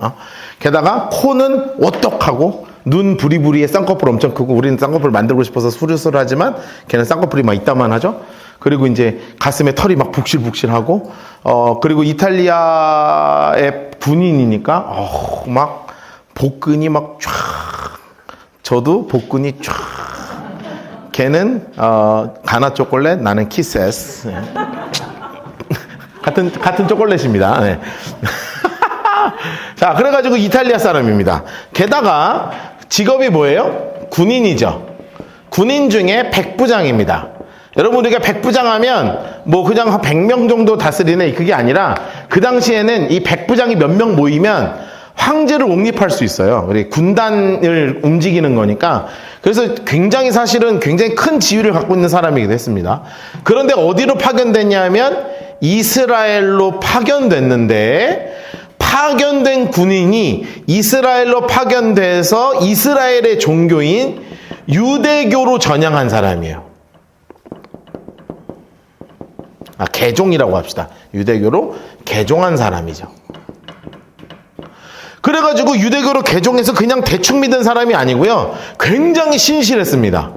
게다가 코는 오똑하고 눈 부리부리에 쌍꺼풀 엄청 크고 우리는 쌍꺼풀 만들고 싶어서 수르수르하지만 걔는 쌍꺼풀이 막 이따만 하죠. 그리고 이제 가슴에 털이 막 북실북실하고 그리고 이탈리아의 군인이니까 막 복근이 막 쫙. 저도 복근이 쫙. 걔는 가나 초콜릿, 나는 키세스. 같은 초콜릿입니다. 네. 자, 그래가지고 이탈리아 사람입니다. 게다가 직업이 뭐예요? 군인이죠. 군인 중에 백부장입니다. 여러분, 우리가 백부장 하면 뭐 그냥 한 100명 정도 다스리네, 그게 아니라 그 당시에는 이 백부장이 몇 명 모이면 황제를 옹립할 수 있어요. 우리 군단을 움직이는 거니까. 그래서 사실은 굉장히 큰 지위를 갖고 있는 사람이기도 했습니다. 그런데 어디로 파견됐냐면 이스라엘로 파견됐는데, 파견된 군인이 이스라엘로 파견돼서 이스라엘의 종교인 유대교로 전향한 사람이에요. 개종이라고 합시다. 유대교로 개종한 사람이죠. 그래가지고 유대교로 개종해서 그냥 대충 믿은 사람이 아니고요. 굉장히 신실했습니다.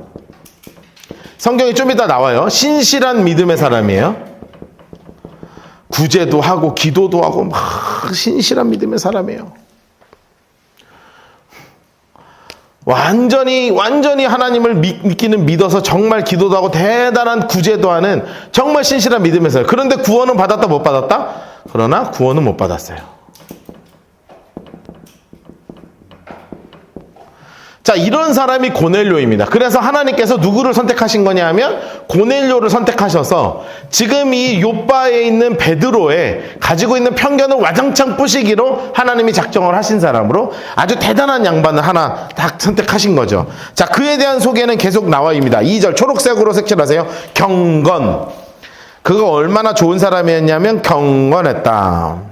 성경에 좀 이따 나와요. 신실한 믿음의 사람이에요. 구제도 하고 기도도 하고 막 신실한 믿음의 사람이에요. 완전히 하나님을 믿어서 정말 기도도 하고 대단한 구제도 하는 정말 신실한 믿음의 사람. 그런데 구원은 받았다 못 받았다? 그러나 구원은 못 받았어요. 자, 이런 사람이 고넬료입니다. 그래서 하나님께서 누구를 선택하신 거냐 하면 고넬료를 선택하셔서 지금 이 욥바에 있는 베드로에 가지고 있는 편견을 와장창 부시기로 하나님이 작정을 하신 사람으로 아주 대단한 양반을 하나 딱 선택하신 거죠. 자, 그에 대한 소개는 계속 나와 있습니다. 2절 초록색으로 색칠하세요. 경건. 그거 얼마나 좋은 사람이었냐면 경건했다.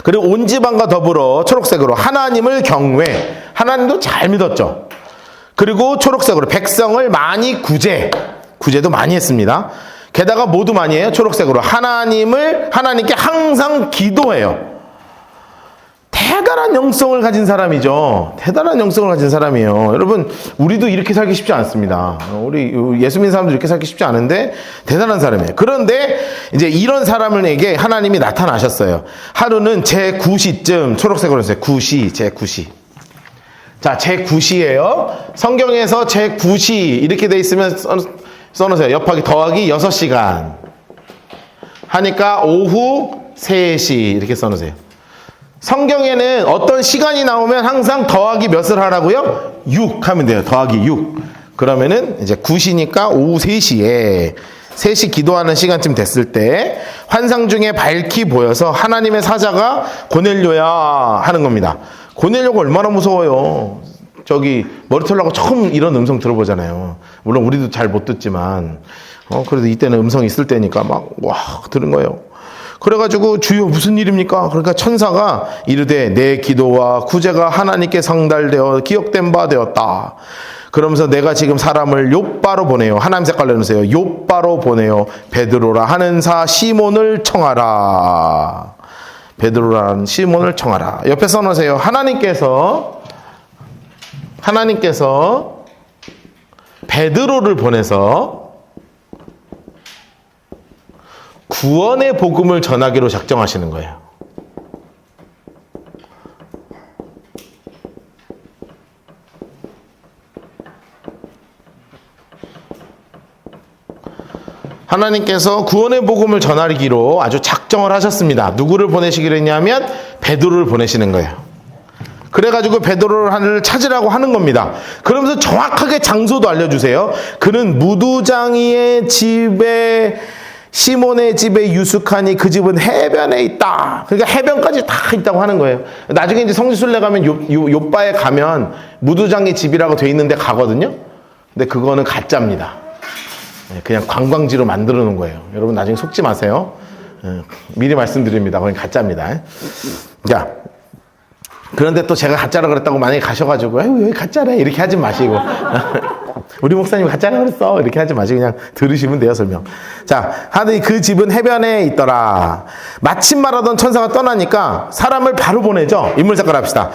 그리고 온 집안과 더불어 초록색으로 하나님을 경외. 하나님도 잘 믿었죠. 그리고 초록색으로 백성을 많이 구제도 많이 했습니다. 게다가 모두 많이 해요. 초록색으로 하나님께 항상 기도해요. 대단한 영성을 가진 사람이죠. 대단한 영성을 가진 사람이에요. 여러분, 우리도 이렇게 살기 쉽지 않습니다. 우리 예수 믿는 사람도 이렇게 살기 쉽지 않은데 대단한 사람이에요. 그런데 이제 이런 사람에게 하나님이 나타나셨어요. 하루는 제9시쯤 초록색으로 했어요. 제9시. 자, 제9시예요. 성경에서 제9시 이렇게 돼 있으면 써놓으세요. 옆하기 더하기 6시간 하니까 오후 3시 이렇게 써놓으세요. 성경에는 어떤 시간이 나오면 항상 더하기 몇을 하라고요? 6 하면 돼요. 더하기 6. 그러면은 이제 9시니까 오후 3시에 3시 기도하는 시간쯤 됐을 때 환상 중에 밝히 보여서 하나님의 사자가 고넬료야 하는 겁니다. 고넬료가 얼마나 무서워요. 저기 머리 털라고 처음 이런 음성 들어보잖아요. 물론 우리도 잘 못 듣지만 그래도 이때는 음성이 있을 때니까 막 와 들은 거예요. 그래가지고 주여 무슨 일입니까? 그러니까 천사가 이르되 내 기도와 구제가 하나님께 상달되어 기억된 바 되었다. 그러면서 내가 지금 사람을 욥바로 보내요. 하나님 색깔 내놓으세요. 욥바로 보내요. 베드로라 하는 사 시몬을 청하라. 베드로라는 시몬을 청하라. 옆에 써놓으세요. 하나님께서 베드로를 보내서 구원의 복음을 전하기로 작정하시는 거예요. 하나님께서 구원의 복음을 전하기로 아주 작정을 하셨습니다. 누구를 보내시기로 했냐면 베드로를 보내시는 거예요. 그래가지고 베드로를 찾으라고 하는 겁니다. 그러면서 정확하게 장소도 알려주세요. 그는 무두장이의 집에 시몬의 집에 유숙하니 그 집은 해변에 있다. 그러니까 해변까지 다 있다고 하는 거예요. 나중에 이제 성지순례 가면 욥바에 가면 무두장의 집이라고 돼 있는데 가거든요. 근데 그거는 가짜입니다. 그냥 관광지로 만들어 놓은 거예요. 여러분 나중에 속지 마세요. 미리 말씀드립니다. 그건 가짜입니다. 자, 그런데 또 제가 가짜라 그랬다고 만약에 가셔가지고 여기 가짜래 이렇게 하지 마시고 우리 목사님 가짜라 그랬어. 이렇게 하지 마시고 그냥 들으시면 돼요, 설명. 자, 하더니 그 집은 해변에 있더라. 마침 말하던 천사가 떠나니까 사람을 바로 보내죠. 인물 색깔 합시다.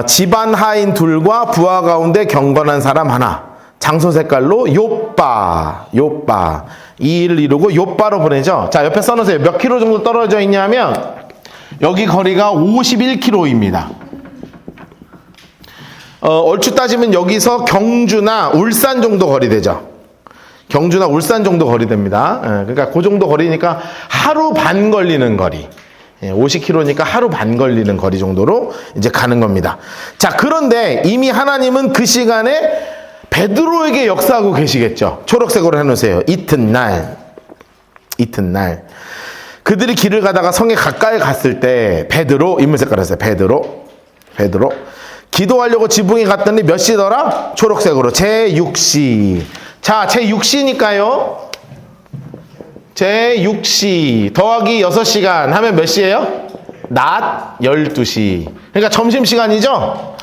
집안 하인 둘과 부하 가운데 경건한 사람 하나. 장소 색깔로 요빠. 이 일을 이루고 요빠로 보내죠. 자, 옆에 써놓으세요. 몇 킬로 정도 떨어져 있냐면 여기 거리가 51km입니다. 얼추 따지면 여기서 경주나 울산 정도 거리 되죠. 경주나 울산 정도 거리 됩니다. 그러니까 그 정도 거리니까 하루 반 걸리는 거리. 50km니까 하루 반 걸리는 거리 정도로 이제 가는 겁니다. 자, 그런데 이미 하나님은 그 시간에 베드로에게 역사하고 계시겠죠. 초록색으로 해놓으세요. 이튿날. 그들이 길을 가다가 성에 가까이 갔을 때 베드로, 인물 색깔 했어요. 베드로. 기도하려고 지붕에 갔더니 몇 시더라? 초록색으로. 제6시. 자, 제6시니까요. 제6시 더하기 6시간 하면 몇 시예요? 낮 12시. 그러니까 점심시간이죠?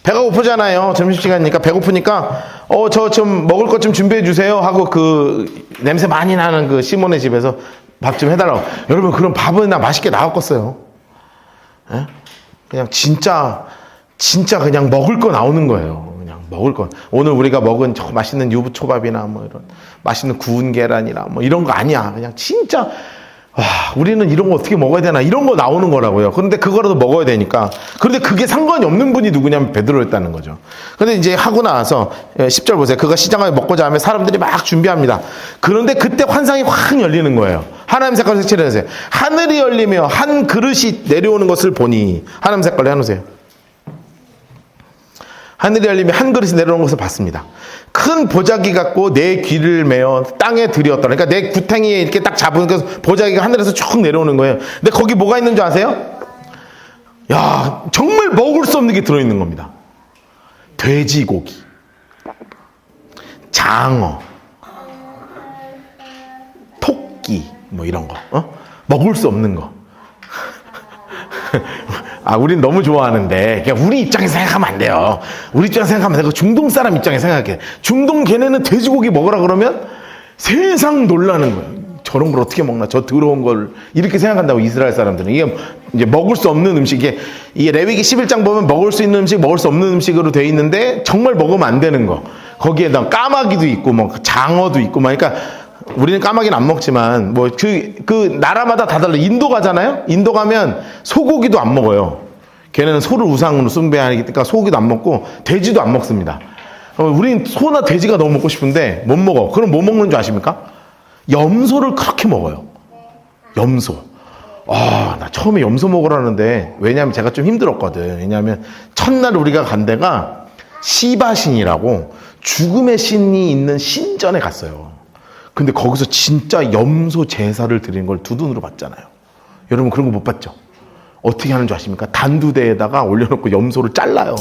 배가 고프잖아요. 점심시간이니까 배고프니까 저 좀 먹을 것 좀 준비해 주세요 하고 그 냄새 많이 나는 그 시몬의 집에서 밥 좀 해달라고. 여러분, 그럼 밥은 나 맛있게 나왔겠어요? 예? 그냥 진짜 그냥 먹을 거 나오는 거예요. 그냥 먹을 거. 오늘 우리가 먹은 저 맛있는 유부초밥이나 뭐 이런 맛있는 구운 계란이나 뭐 이런 거 아니야. 그냥 진짜 우리는 이런 거 어떻게 먹어야 되나 이런 거 나오는 거라고요. 그런데 그거라도 먹어야 되니까. 그런데 그게 상관이 없는 분이 누구냐면 베드로였다는 거죠. 그런데 이제 하고 나서 10절 보세요. 그가 시장을 먹고자 하면 사람들이 막 준비합니다. 그런데 그때 환상이 확 열리는 거예요. 하나님 색깔 색칠해 주세요. 하늘이 열리며 한 그릇이 내려오는 것을 보니. 하나님 색깔로 해놓으세요. 하늘이 열리며 한 그릇이 내려오는 것을 봤습니다. 큰 보자기 갖고 내 귀를 메어 땅에 들이었더라. 그러니까 내 구탱이에 이렇게 딱 잡으니까 보자기가 하늘에서 쭉 내려오는 거예요. 근데 거기 뭐가 있는 줄 아세요? 야, 정말 먹을 수 없는 게 들어있는 겁니다. 돼지고기, 장어, 토끼, 뭐 이런 거. 먹을 수 없는 거. 우린 너무 좋아하는데, 그냥 우리 입장에서 생각하면 안 돼요. 우리 입장에서 생각하면 안 되고, 중동 사람 입장에서 생각해. 중동 걔네는 돼지고기 먹으라 그러면 세상 놀라는 거예요. 저런 걸 어떻게 먹나, 저 더러운 걸. 이렇게 생각한다고, 이스라엘 사람들은. 이게 이제 먹을 수 없는 음식이, 이게 레위기 11장 보면 먹을 수 있는 음식, 먹을 수 없는 음식으로 돼 있는데, 정말 먹으면 안 되는 거. 거기에다 까마귀도 있고, 뭐, 장어도 있고, 막, 그러니까, 우리는 까마귀는 안 먹지만 뭐 그 나라마다 다 달라. 인도 가잖아요. 인도 가면 소고기도 안 먹어요. 걔네는 소를 우상으로 숭배하니까 소고기도 안 먹고 돼지도 안 먹습니다. 우린 소나 돼지가 너무 먹고 싶은데 못 먹어. 그럼 뭐 먹는 줄 아십니까? 염소를 그렇게 먹어요. 염소. 나 처음에 염소 먹으라는데, 왜냐하면 제가 좀 힘들었거든. 왜냐하면 첫날 우리가 간 데가 시바신이라고 죽음의 신이 있는 신전에 갔어요. 근데 거기서 진짜 염소 제사를 드리는 걸 두 눈으로 봤잖아요. 여러분 그런 거 못 봤죠? 어떻게 하는 줄 아십니까? 단두대에다가 올려놓고 염소를 잘라요.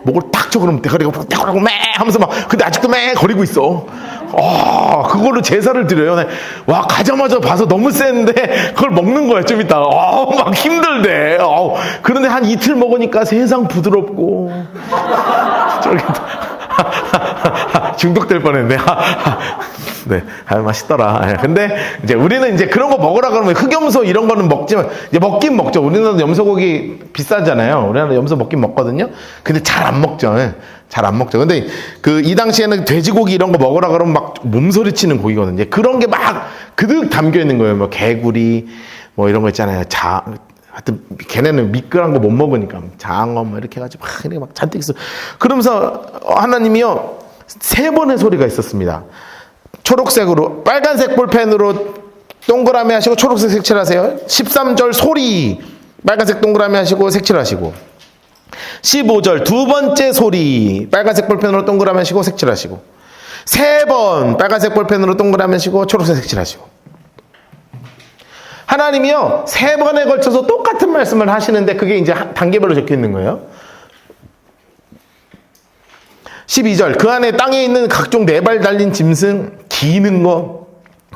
목을 딱 쳐. 그러면 대가리가 딱 매 하면서 막, 근데 아직도 매 거리고 있어. 그걸로 제사를 드려요. 와, 가자마자 봐서 너무 센데 그걸 먹는 거야. 좀 이따 막 힘들대. 그런데 한 이틀 먹으니까 세상 부드럽고 저기 중독될 뻔했네. 네, 맛있더라. 근데 이제 우리는 이제 그런 거 먹으라 그러면 흑염소 이런 거는 먹지만, 이제 먹긴 먹죠. 우리나라도 염소고기 비싸잖아요. 우리나라 염소 먹긴 먹거든요. 근데 잘 안 먹죠. 잘 안 먹죠. 근데 이 당시에는 돼지고기 이런 거 먹으라 그러면 막 몸소리 치는 고기거든요. 그런 게 막 그득 담겨 있는 거예요. 뭐 개구리, 뭐 이런 거 있잖아요. 하여튼 걔네는 미끌한 거 못 먹으니까 장어 뭐 이렇게 해가지고 막 이렇게 막 잔뜩 있어. 그러면서 하나님이요 3번의 소리가 있었습니다. 초록색으로, 빨간색 볼펜으로 동그라미 하시고 초록색 색칠하세요. 13절 소리 빨간색 동그라미 하시고 색칠하시고, 15절 두 번째 소리 빨간색 볼펜으로 동그라미 하시고 색칠하시고, 3번 빨간색 볼펜으로 동그라미 하시고 초록색 색칠하시고. 하나님이요 3번에 걸쳐서 똑같은 말씀을 하시는데 그게 이제 단계별로 적혀 있는 거예요. 12절 그 안에 땅에 있는 각종 4발 달린 짐승, 기는 거,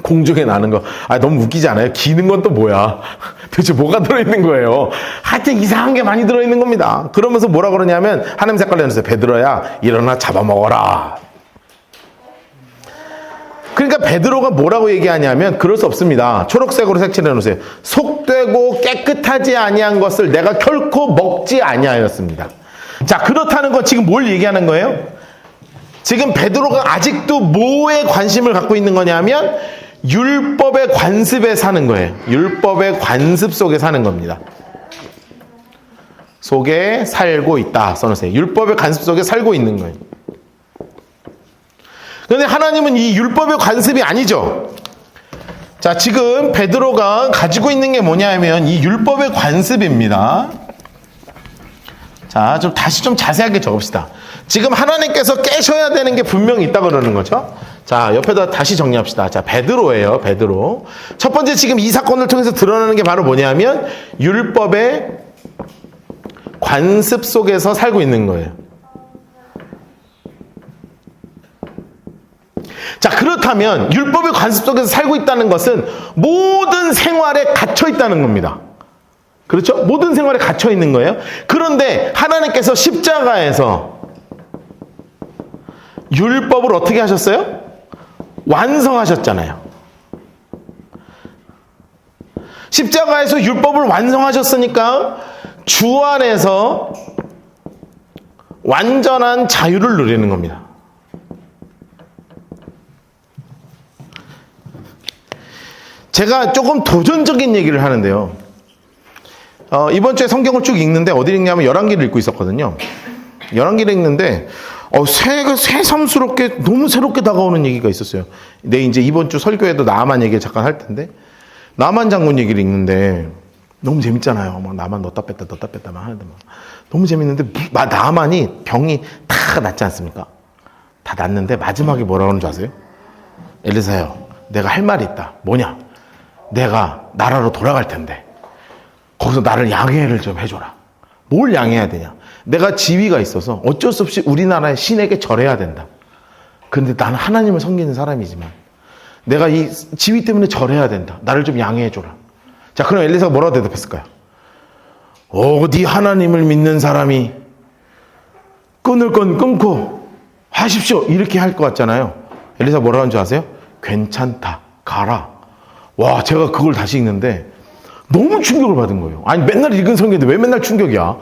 공중에 나는 거. 너무 웃기지 않아요? 기는 건 또 뭐야? 도대체 뭐가 들어있는 거예요? 하여튼 이상한 게 많이 들어있는 겁니다. 그러면서 뭐라 그러냐면, 하나님 색깔로 해주세요. 베드로야 일어나 잡아먹어라. 그러니까 베드로가 뭐라고 얘기하냐면 그럴 수 없습니다. 초록색으로 색칠해 놓으세요. 속되고 깨끗하지 아니한 것을 내가 결코 먹지 아니하였습니다. 자, 그렇다는 건 지금 뭘 얘기하는 거예요? 지금 베드로가 아직도 뭐에 관심을 갖고 있는 거냐면 율법의 관습에 사는 거예요. 율법의 관습 속에 사는 겁니다. 속에 살고 있다 써놓으세요. 율법의 관습 속에 살고 있는 거예요. 그런데 하나님은 이 율법의 관습이 아니죠. 자, 지금 베드로가 가지고 있는 게 뭐냐면 이 율법의 관습입니다. 자, 다시 좀 자세하게 적읍시다. 지금 하나님께서 깨셔야 되는 게 분명히 있다 그러는 거죠. 자, 옆에다 다시 정리합시다. 자, 베드로예요, 베드로. 첫 번째 지금 이 사건을 통해서 드러나는 게 바로 뭐냐면 율법의 관습 속에서 살고 있는 거예요. 자, 그렇다면 율법의 관습 속에서 살고 있다는 것은 모든 생활에 갇혀 있다는 겁니다. 그렇죠? 모든 생활에 갇혀 있는 거예요. 그런데 하나님께서 십자가에서 율법을 어떻게 하셨어요? 완성하셨잖아요. 십자가에서 율법을 완성하셨으니까 주 안에서 완전한 자유를 누리는 겁니다. 제가 조금 도전적인 얘기를 하는데요. 이번 주에 성경을 쭉 읽는데 어디 읽냐면 열왕기를 읽고 있었거든요. 열왕기를 읽는데 새삼스럽게 너무 새롭게 다가오는 얘기가 있었어요. 이제 이번 주 설교에도 나만 얘기를 잠깐 할 텐데 나만 장군 얘기를 읽는데 너무 재밌잖아요. 막 나만 넣었다 뺐다 막 하는데 막 너무 재밌는데 나만이 병이 다 낫지 않습니까? 다 낫는데 마지막에 뭐라고 하는 줄 아세요? 엘리사요, 내가 할 말이 있다. 뭐냐? 내가 나라로 돌아갈 텐데 거기서 나를 양해를 좀 해줘라. 뭘 양해해야 되냐? 내가 지위가 있어서 어쩔 수 없이 우리나라의 신에게 절해야 된다. 그런데 나는 하나님을 섬기는 사람이지만 내가 이 지위 때문에 절해야 된다. 나를 좀 양해해줘라. 자, 그럼 엘리사가 뭐라고 대답했을까요? 어디 하나님을 믿는 사람이 끊을 건 끊고 하십시오. 이렇게 할 것 같잖아요. 엘리사가 뭐라고 하는 줄 아세요? 괜찮다. 가라. 와, 제가 그걸 다시 읽는데 너무 충격을 받은 거예요. 아니, 맨날 읽은 성경인데 왜 맨날 충격이야?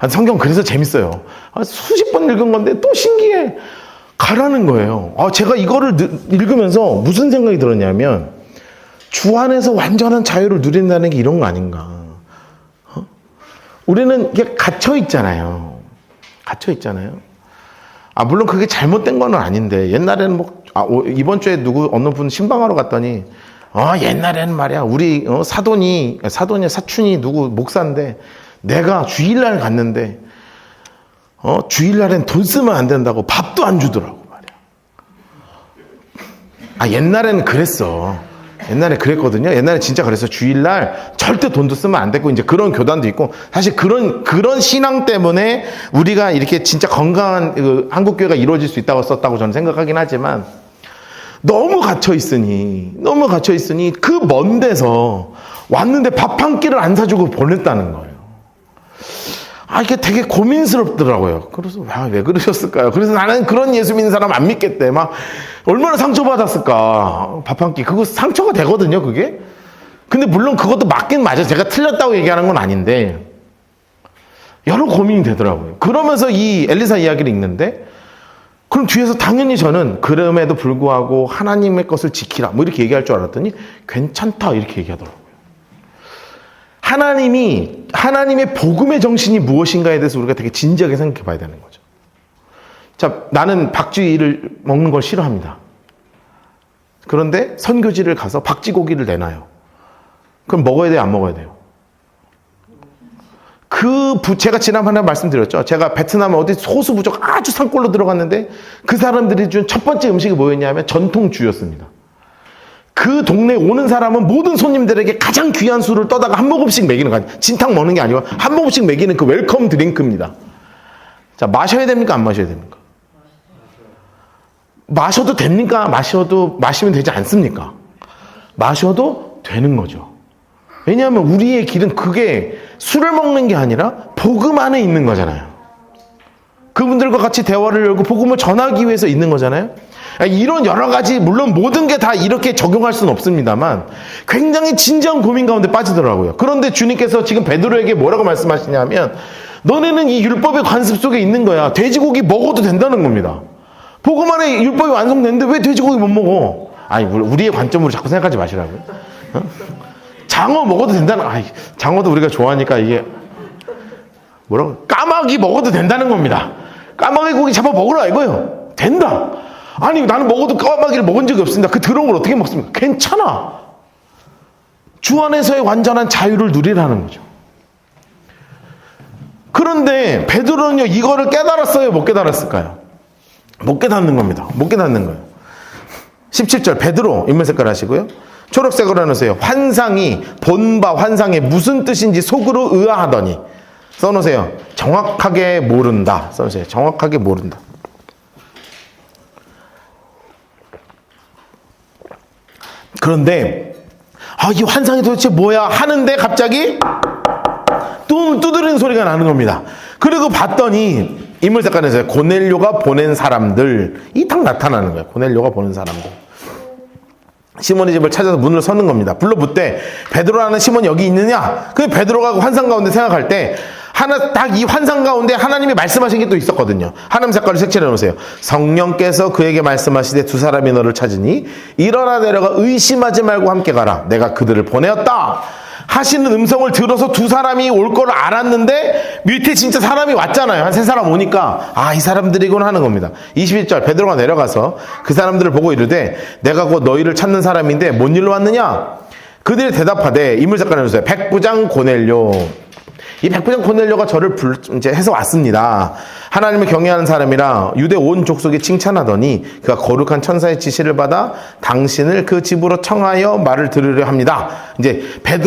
성경 그래서 재밌어요. 수십 번 읽은 건데 또 신기해. 가라는 거예요. 제가 이거를 읽으면서 무슨 생각이 들었냐면 주 안에서 완전한 자유를 누린다는 게 이런 거 아닌가. 우리는 이게 갇혀 있잖아요. 갇혀 있잖아요. 물론 그게 잘못된 건 아닌데 옛날에는 이번 주에 어느 분 신방하러 갔더니 옛날에는 말이야 우리 사촌이 누구 목사인데 내가 주일날 갔는데 주일날엔 돈 쓰면 안 된다고 밥도 안 주더라고 말이야. 옛날에는 그랬어. 옛날에 그랬거든요. 옛날에 진짜 그랬어. 주일날 절대 돈도 쓰면 안 되고 이제 그런 교단도 있고 사실 그런 신앙 때문에 우리가 이렇게 진짜 건강한 한국교회가 이루어질 수 있다고 썼다고 저는 생각하긴 하지만 너무 갇혀 있으니 그 먼 데서 왔는데 밥 한 끼를 안 사주고 보냈다는 거예요. 이게 되게 고민스럽더라고요. 그래서 왜 그러셨을까요? 그래서 나는 그런 예수 믿는 사람 안 믿겠대. 막 얼마나 상처받았을까. 밥 한 끼. 그거 상처가 되거든요, 그게. 근데 물론 그것도 맞긴 맞아요. 제가 틀렸다고 얘기하는 건 아닌데 여러 고민이 되더라고요. 그러면서 이 엘리사 이야기를 읽는데 그럼 뒤에서 당연히 저는 그럼에도 불구하고 하나님의 것을 지키라 뭐 이렇게 얘기할 줄 알았더니 괜찮다 이렇게 얘기하더라고요. 하나님의 복음의 정신이 무엇인가에 대해서 우리가 되게 진지하게 생각해 봐야 되는 거죠. 자, 나는 박쥐를 먹는 걸 싫어합니다. 그런데 선교지를 가서 박쥐고기를 내놔요. 그럼 먹어야 돼요, 안 먹어야 돼요? 제가 지난번에 말씀드렸죠. 제가 베트남 어디 소수부족 아주 산골로 들어갔는데 그 사람들이 준 첫 번째 음식이 뭐였냐면 전통주였습니다. 그 동네에 오는 사람은 모든 손님들에게 가장 귀한 술을 떠다가 한 모금씩 먹이는 거 아니에요. 진탕 먹는 게 아니고 한 모금씩 먹이는 그 웰컴 드링크입니다. 자, 마셔야 됩니까? 안 마셔야 됩니까? 마셔도 됩니까? 마시면 되지 않습니까? 마셔도 되는 거죠. 왜냐하면 우리의 길은 그게 술을 먹는 게 아니라 복음 안에 있는 거잖아요. 그분들과 같이 대화를 열고 복음을 전하기 위해서 있는 거잖아요. 이런 여러 가지, 물론 모든 게 다 이렇게 적용할 수는 없습니다만 굉장히 진지한 고민 가운데 빠지더라고요. 그런데 주님께서 지금 베드로에게 뭐라고 말씀하시냐면 너네는 이 율법의 관습 속에 있는 거야. 돼지고기 먹어도 된다는 겁니다. 복음 안에 율법이 완성됐는데 왜 돼지고기 못 먹어? 아니, 우리의 관점으로 자꾸 생각하지 마시라고요. 어? 장어 먹어도 된다는, 장어도 우리가 좋아하니까 이게 뭐라고? 까마귀 먹어도 된다는 겁니다. 까마귀 고기 잡아 먹으라 이거예요. 된다. 아니, 나는 먹어도 까마귀를 먹은 적이 없습니다. 그 더러운 걸 어떻게 먹습니까? 괜찮아. 주 안에서의 완전한 자유를 누리라는 거죠. 그런데 베드로는요, 이거를 깨달았어요? 못 깨달았을까요? 못 깨닫는 겁니다. 못 깨닫는 거예요. 17절 베드로, 인물 색깔 하시고요. 초록색으로 해놓으세요. 환상이 본바 환상의 무슨 뜻인지 속으로 의아하더니. 써놓으세요. 정확하게 모른다. 써놓으세요. 정확하게 모른다. 그런데 이 환상이 도대체 뭐야 하는데 갑자기 두드리는 소리가 나는 겁니다. 그리고 봤더니 인물 색깔에서 고넬료가 보낸 사람들이 딱 나타나는 거예요. 고넬료가 보낸 사람들. 시몬의 집을 찾아서 문을 서는 겁니다. 불러붙되 베드로라는 시몬이 여기 있느냐? 그 베드로가 환상 가운데 생각할 때 하나 딱 이 환상 가운데 하나님이 말씀하신 게 또 있었거든요. 하나님 색깔을 색칠해 놓으세요. 성령께서 그에게 말씀하시되 두 사람이 너를 찾으니 일어나 내려가 의심하지 말고 함께 가라. 내가 그들을 보내었다. 하시는 음성을 들어서 두 사람이 올 걸 알았는데 밑에 진짜 사람이 왔잖아요. 한 세 사람 오니까 이 사람들이구나 하는 겁니다. 21절 베드로가 내려가서 그 사람들을 보고 이르되 내가 곧 너희를 찾는 사람인데 뭔 일로 왔느냐? 그들이 대답하되 인물 작가를 해주세요. 백부장 고넬료. 이 백부장 고넬료가 저를 이제 해서 왔습니다. 하나님을 경외하는 사람이라 유대 온 족속이 칭찬하더니 그가 거룩한 천사의 지시를 받아 당신을 그 집으로 청하여 말을 들으려 합니다. 이제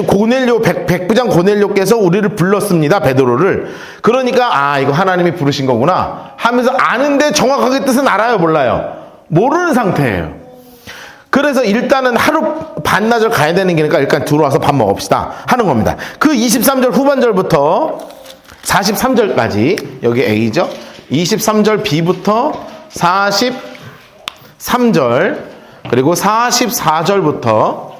고넬료 백부장 고넬료께서 우리를 불렀습니다. 베드로를. 그러니까 이거 하나님이 부르신 거구나 하면서 아는데 정확하게 뜻은 알아요, 몰라요? 모르는 상태예요. 그래서 일단은 하루 반나절 가야 되는 게니까 일단 들어와서 밥 먹읍시다 하는 겁니다. 그 23절 후반절부터 43절까지 여기 A죠. 23절 B부터 43절 그리고 44절부터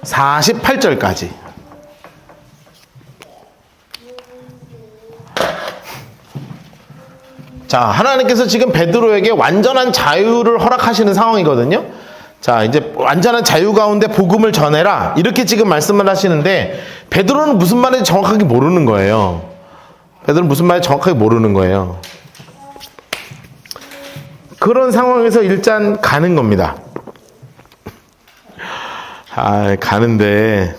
48절까지 자, 하나님께서 지금 베드로에게 완전한 자유를 허락하시는 상황이거든요. 자, 이제 완전한 자유 가운데 복음을 전해라. 이렇게 지금 말씀을 하시는데 베드로는 무슨 말인지 정확하게 모르는 거예요. 베드로는 무슨 말인지 정확하게 모르는 거예요. 그런 상황에서 일단 가는 겁니다. 가는데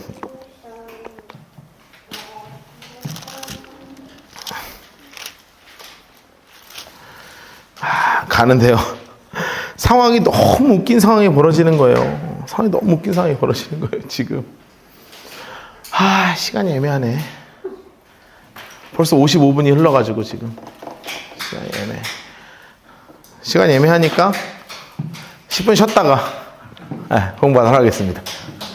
가는데요. 상황이 너무 웃긴 상황이 벌어지는 거예요. 상황이 너무 웃긴 상황이 벌어지는 거예요, 지금. 시간이 애매하네. 벌써 55분이 흘러가지고 지금. 시간이 애매하니까 10분 쉬었다가 공부하도록 하겠습니다.